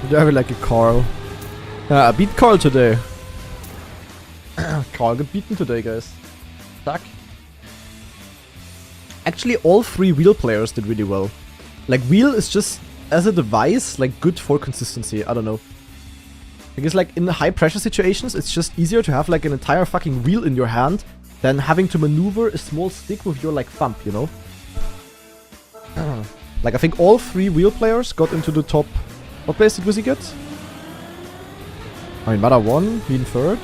Driving like a Carl. I beat Carl today. Carl got beaten today, guys. Suck. Actually, all three wheel players did really well. Like, wheel is just, as a device, like, good for consistency. I don't know. Because, like, in high pressure situations, it's just easier to have, like, an entire fucking wheel in your hand than having to maneuver a small stick with your, like, thumb, you know? Like, I think all three wheel players got into the top. What place did Wizzy get? I mean, Mada won, he in third.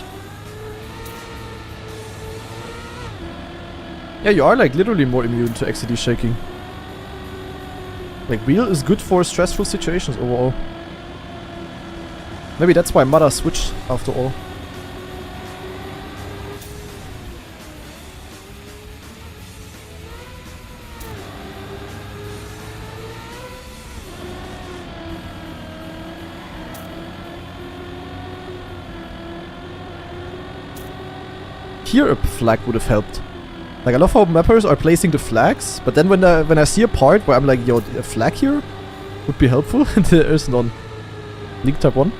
Yeah, you are like literally more immune to XCD shaking. Like, wheel is good for stressful situations overall. Maybe that's why Mada switched after all. Here a flag would have helped. Like, I love how mappers are placing the flags, but then when I see a part where I'm like, yo, a flag here would be helpful, and there is none. League type 1.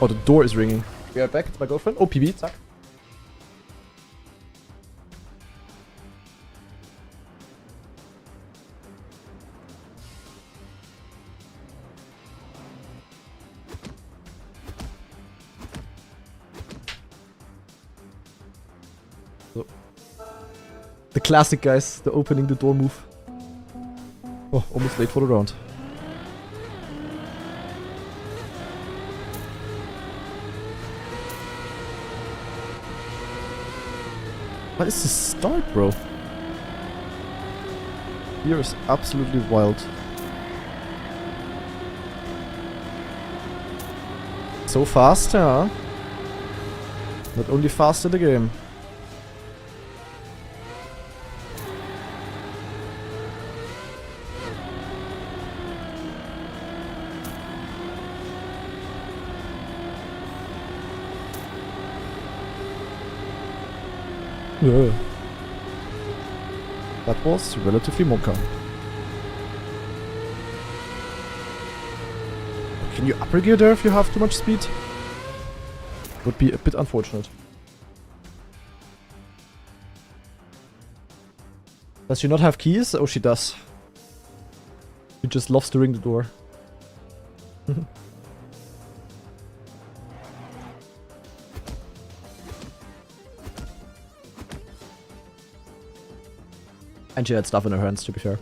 Oh, the door is ringing. We are back, it's my girlfriend. Oh, PB, zack. The classic, guys, the opening the door move. Oh, almost late for the round. What is this start, bro? Here is absolutely wild. So fast, yeah. Not only fast in the game. Yeah. That was relatively monka. Can you upper gear there if you have too much speed? Would be a bit unfortunate. Does she not have keys? Oh, she does. She just loves to ring the door. And she had stuff in her hands, to be fair.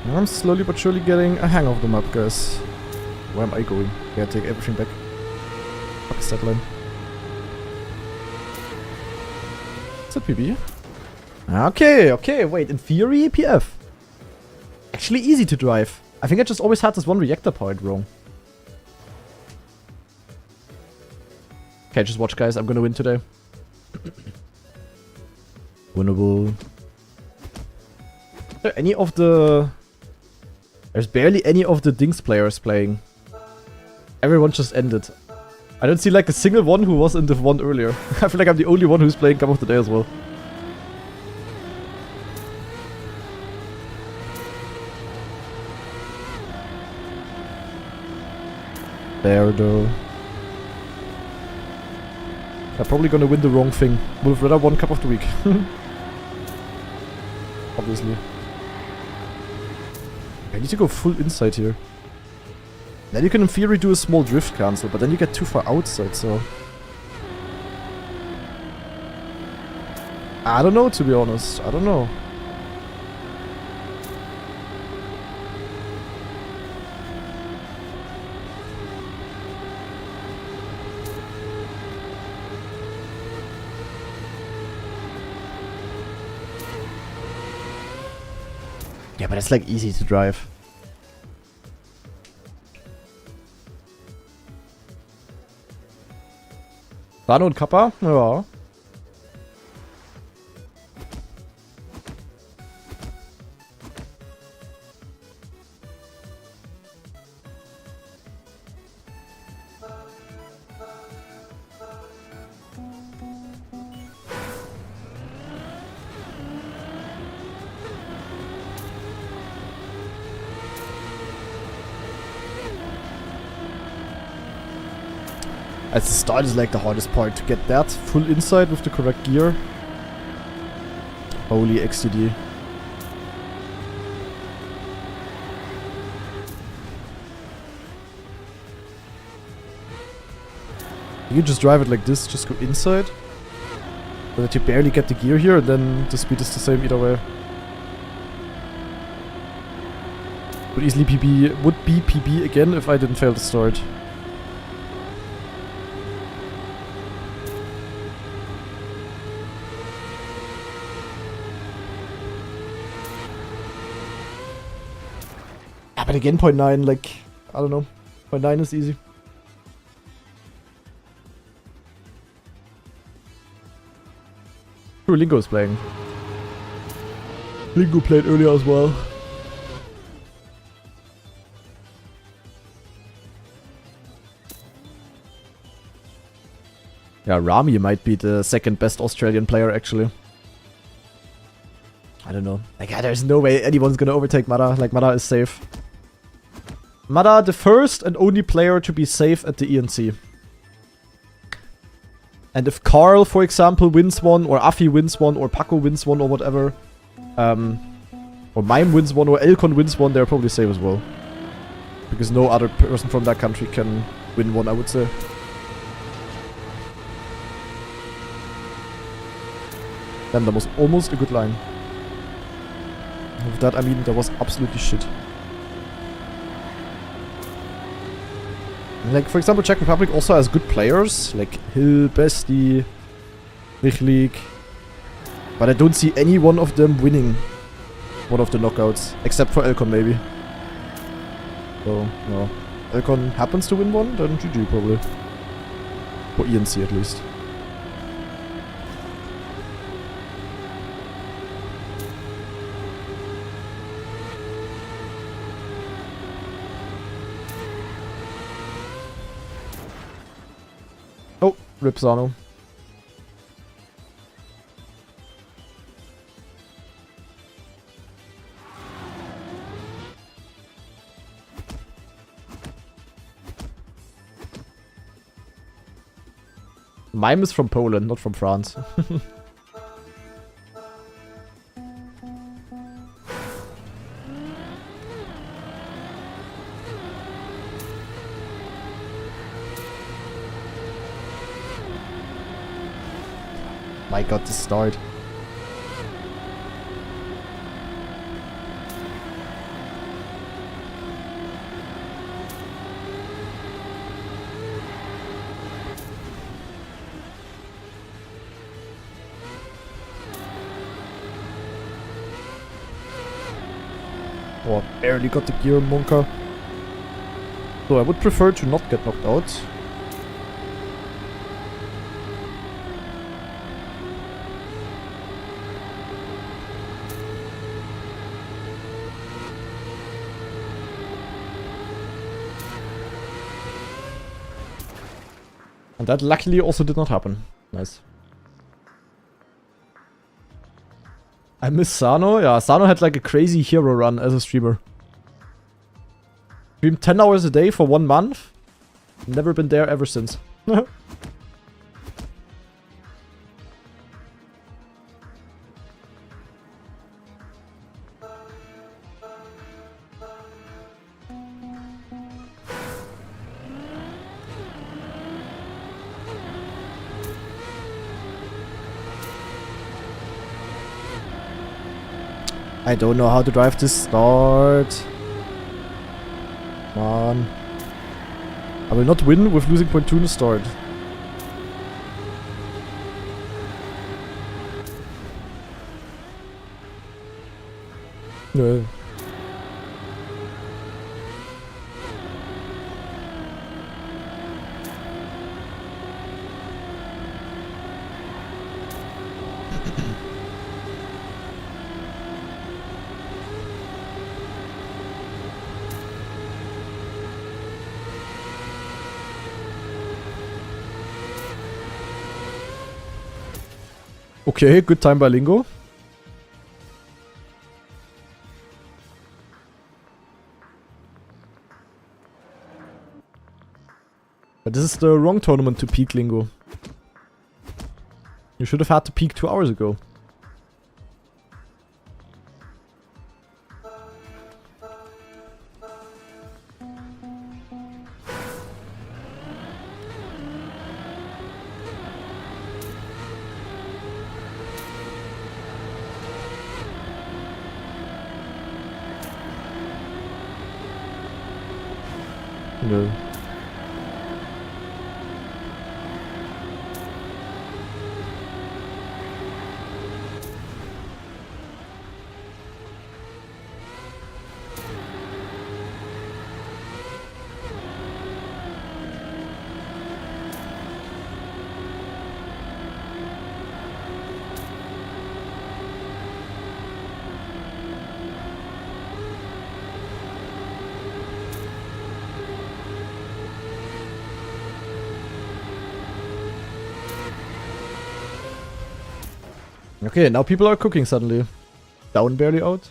I'm slowly but surely getting a hang of the map, guys. Where am I going? Yeah, take everything back. Fuck is that line? Is that PB? Okay, okay, wait, in theory, PF. Actually easy to drive. I think I just always had this one reactor part wrong. Okay, just watch, guys, I'm gonna win today. Winnable. Are there any of the... There's barely any of the Dings players playing. Everyone just ended. I don't see like a single one who was in the one earlier. I feel like I'm the only one who's playing Cup of the Day as well. There though. I'm probably gonna win the wrong thing. Would have rather won Cup of the Week. obviously. I need to go full inside here. Then you can in theory do a small drift cancel, but then you get too far outside, so... I don't know, to be honest. I don't know. Yeah, but it's like easy to drive. Sano und Kappa? Ja. As the start is like the hardest part, to get that full inside with the correct gear. Holy XTD. You can just drive it like this, just go inside. So that you barely get the gear here, and then the speed is the same either way. Would easily would be PB again if I didn't fail the start. But again, 0.9, like, I don't know. 0.9 is easy. True, Lingo is playing. Lingo played earlier as well. Yeah, Rami might be the second best Australian player, actually. I don't know. Like, there's no way anyone's gonna overtake Mada. Like, Mada is safe. Mada, the first and only player to be safe at the ENC. And if Carl, for example, wins one, or Afi wins one, or Paco wins one, or whatever, or Mime wins one, or Elcon wins one, they're probably safe as well. Because no other person from that country can win one, I would say. Damn, that was almost a good line. With that, I mean, that was absolutely shit. Like, for example, Czech Republic also has good players, like Hill, Besti, Richlik. But I don't see any one of them winning one of the knockouts, except for Elcon maybe. So, no. Elcon happens to win one, then GG probably. For ENC at least. Oh, rip Sano. Mime is from Poland, not from France. My god, the start. Oh, barely got the gear, Monka. So I would prefer to not get knocked out. And that luckily also did not happen. Nice. I miss Sano. Yeah, Sano had like a crazy hero run as a streamer. Streamed 10 hours a day for 1 month. Never been there ever since. I don't know how to drive this start. Come on. I will not win with losing point 2 in the start. No. Okay, good time by Lingo. But this is the wrong tournament to peak, Lingo. You should have had to peak 2 hours ago. No. Okay, now people are cooking suddenly. Down barely out.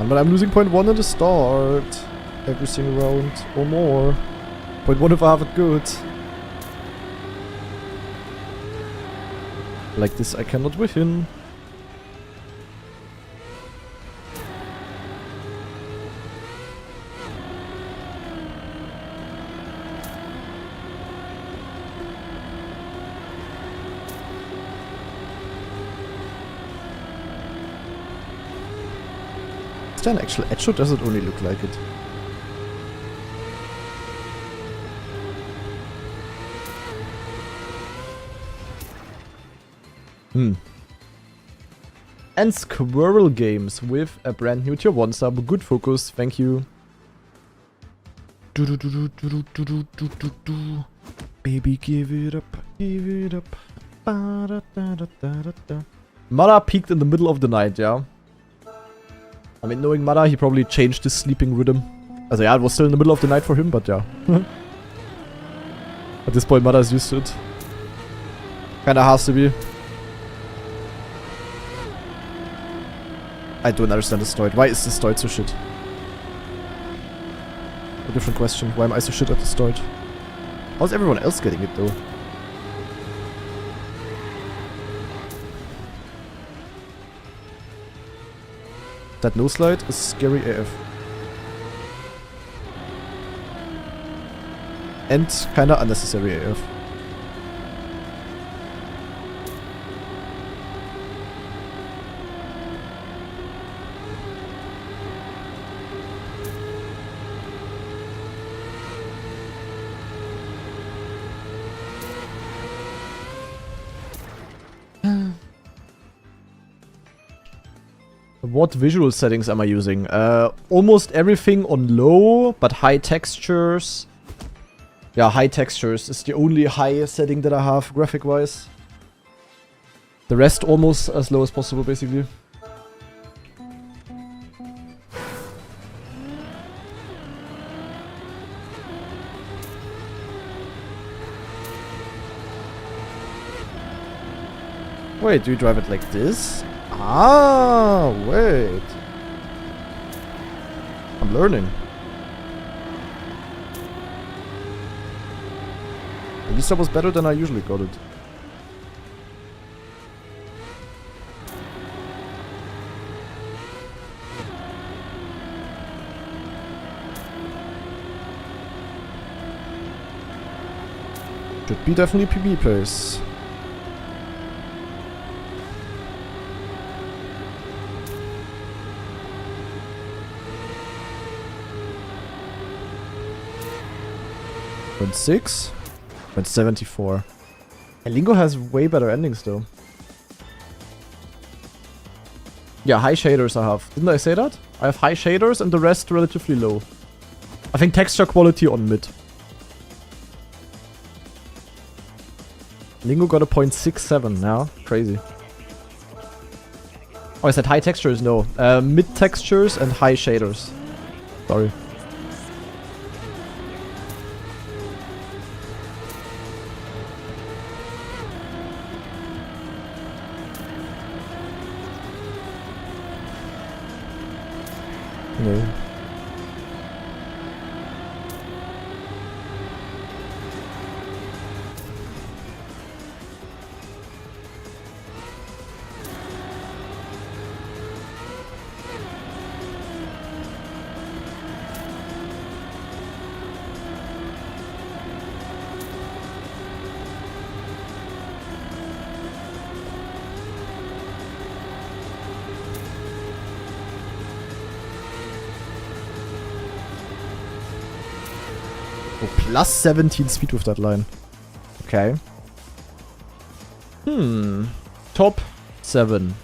But I'm losing point 1 at the start. Every single round or more. Point 1 if I have it good. Like this I cannot win. Is there an actual edge or does it only look like it? And Squirrel Games with a brand new tier 1 sub. Good focus, thank you. Baby, give it up, give it up. Mara peaked in the middle of the night, yeah. I mean, knowing Mara, he probably changed his sleeping rhythm. Also, yeah, it was still in the middle of the night for him, but yeah. At this point, Mara is used to it. Kinda has to be. I don't understand the story. Why is the story so shit? A different question. Why am I so shit at the story? How's everyone else getting it, though? That no slide is scary AF. And kinda unnecessary AF. What visual settings am I using? Almost everything on low, but high textures. Yeah, high textures is the only high setting that I have graphic-wise. The rest almost as low as possible, basically. Wait, do you drive it like this? Ah, wait. learning. At least that was better than I usually got it. Should be definitely PB pace. .6? .74. And Lingo has way better endings though. Yeah, high shaders I have. Didn't I say that? I have high shaders and the rest relatively low. I think texture quality on mid. Lingo got a .67 now. Crazy. Oh, I said high textures? No. Mid textures and high shaders. Sorry. No. Oh, plus 17 speed with that line. Okay. Top 7.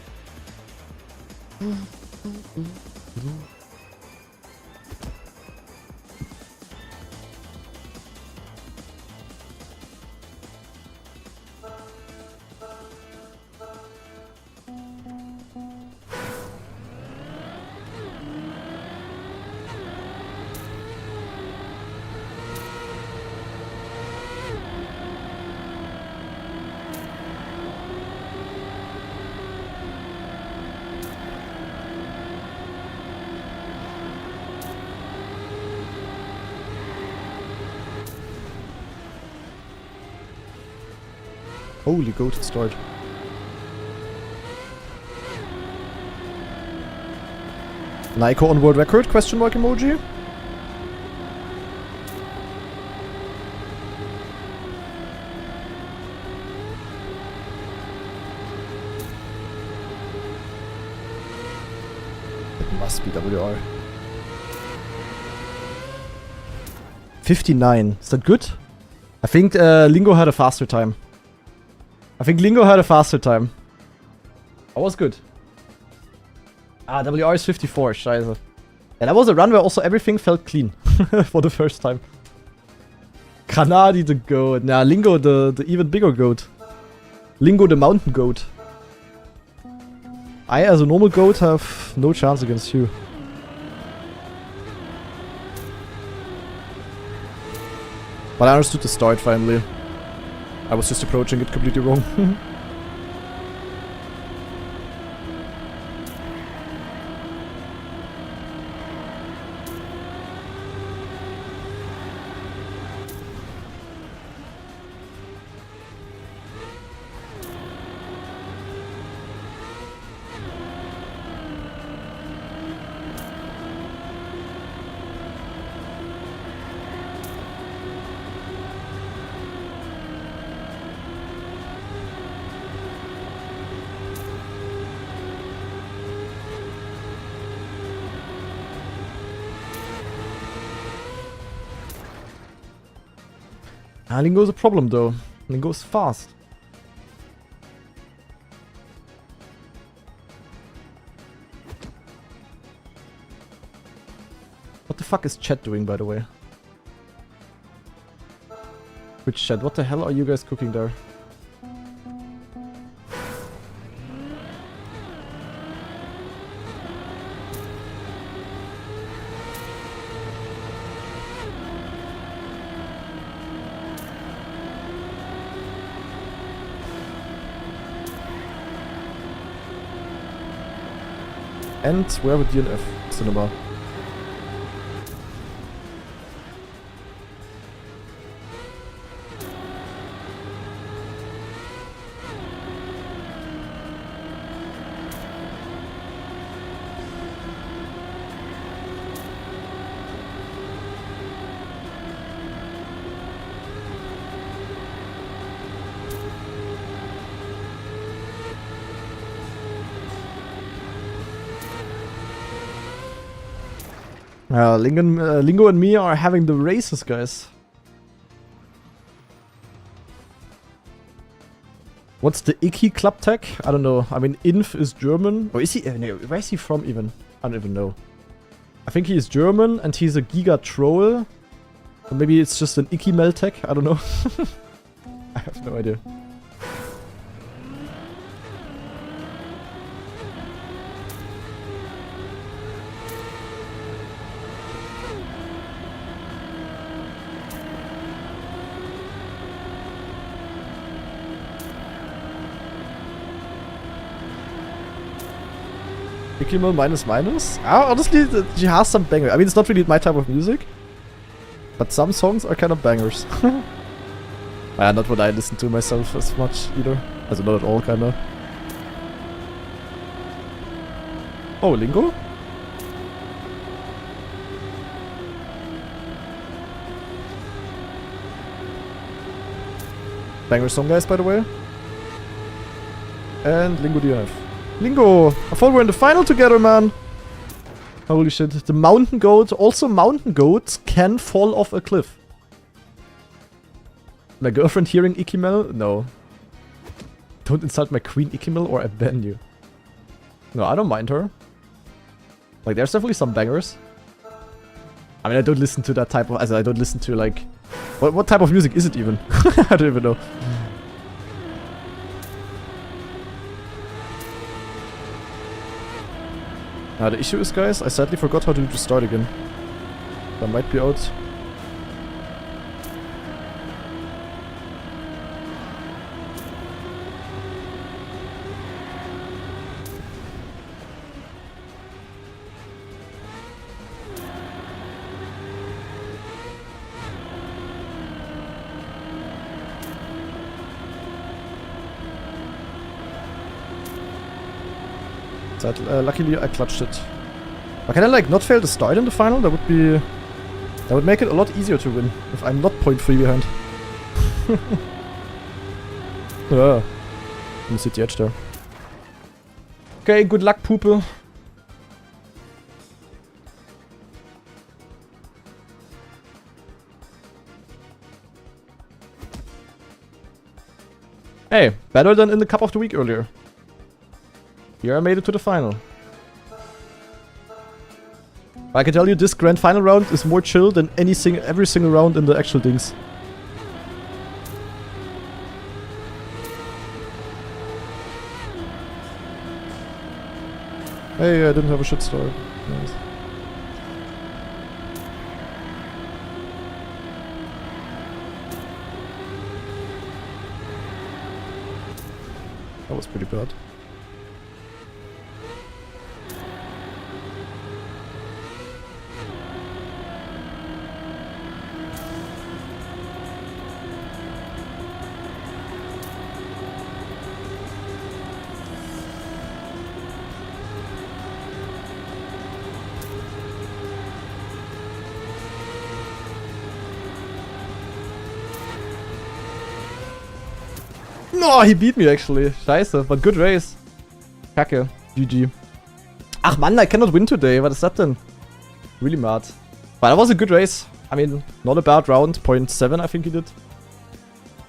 Holy goated start. Nico on world record? Question mark emoji? It must be WR. 59. Is that good? I think Lingo had a faster time. That was good. Ah, WR is 54, scheiße. Yeah, that was a run where also everything felt clean. For the first time. Granadi the goat. Nah, Lingo the even bigger goat. Lingo the mountain goat. I as a normal goat have no chance against you. But I understood the start finally. I was just approaching it completely wrong. Ah, Lingo's a problem though. Lingo's fast. What the fuck is chat doing, by the way? Which chat? What the hell are you guys cooking there? And where would DNF cinema? Lingo and me are having the races, guys. What's the Icky club tag? I don't know. I mean, Inf is German. Or is he? No, where is he from even? I don't even know. I think he is German and he's a Giga Troll. Or maybe it's just an Icky Mel tag. I don't know. I have no idea. Icky Mel minus minus? Honestly, she has some bangers. I mean, it's not really my type of music. But some songs are kind of bangers. Not what I listen to myself as much either. Also not at all, kinda. Oh, Lingo? Banger song, guys, by the way. And Lingo DNF. Lingo! I thought we were in the final together, man! Holy shit. The mountain goat. Also, mountain goats can fall off a cliff. My girlfriend hearing Ikimel? No. Don't insult my queen Ikimel or I ban you. No, I don't mind her. Like, there's definitely some bangers. I mean, I don't listen to that type of... I don't listen to, like... What type of music is it even? I don't even know. The issue is, guys, I sadly forgot how to start again. I might be out. Luckily, I clutched it. But can I, like, not fail to start in the final? That would be... That would make it a lot easier to win. If I'm not 0.3 behind. Let me sit the edge there. Okay, good luck, Poople. Hey, better than in the Cup of the Week earlier. Here I made it to the final. I can tell you this grand final round is more chill than every single round in the actual things. Hey, I didn't have a shit start. Nice. That was pretty bad. No, he beat me actually. Scheiße, but good race. Kacke. GG. Ach man, I cannot win today. What is that then? Really mad. But that was a good race. I mean, not a bad round. 0.7 I think he did.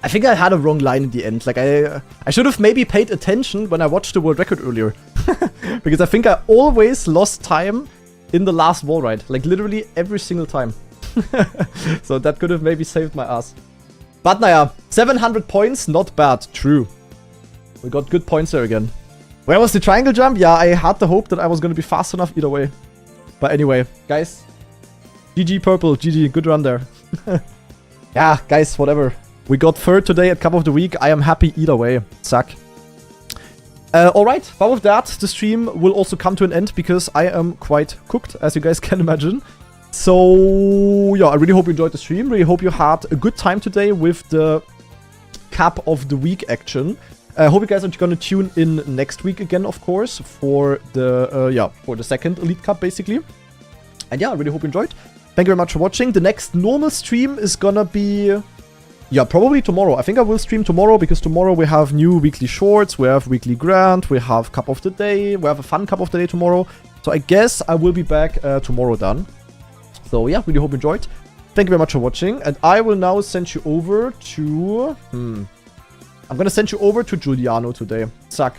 I think I had a wrong line in the end. Like, I should have maybe paid attention when I watched the world record earlier. Because I think I always lost time in the last wall ride. Like, literally every single time. So that could have maybe saved my ass. But naja, 700 points, not bad. True. We got good points there again. Where was the triangle jump? Yeah, I had the hope that I was going to be fast enough either way. But anyway, guys. GG Purple, GG, good run there. Yeah, guys, whatever. We got third today at Cup of the Week. I am happy either way. Suck. Alright, but with that, the stream will also come to an end because I am quite cooked, as you guys can imagine. So, yeah, I really hope you enjoyed the stream. Really hope you had a good time today with the Cup of the Week action. I hope you guys are gonna tune in next week again, of course, for the for the second Elite Cup, basically. And yeah, I really hope you enjoyed. Thank you very much for watching. The next normal stream is gonna be, yeah, probably tomorrow. I think I will stream tomorrow because tomorrow we have new weekly shorts, we have weekly grand, we have Cup of the Day, we have a fun Cup of the Day tomorrow. So I guess I will be back tomorrow then. So yeah, really hope you enjoyed. Thank you very much for watching, and I will now send you over to... I'm gonna send you over to Giuliano today. Zack.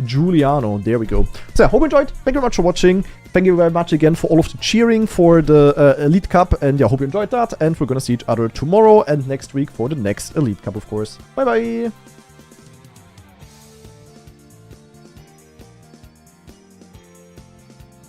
Giuliano, there we go. So yeah, hope you enjoyed. Thank you very much for watching. Thank you very much again for all of the cheering for the Elite Cup, and yeah, hope you enjoyed that, and we're gonna see each other tomorrow and next week for the next Elite Cup, of course. Bye bye!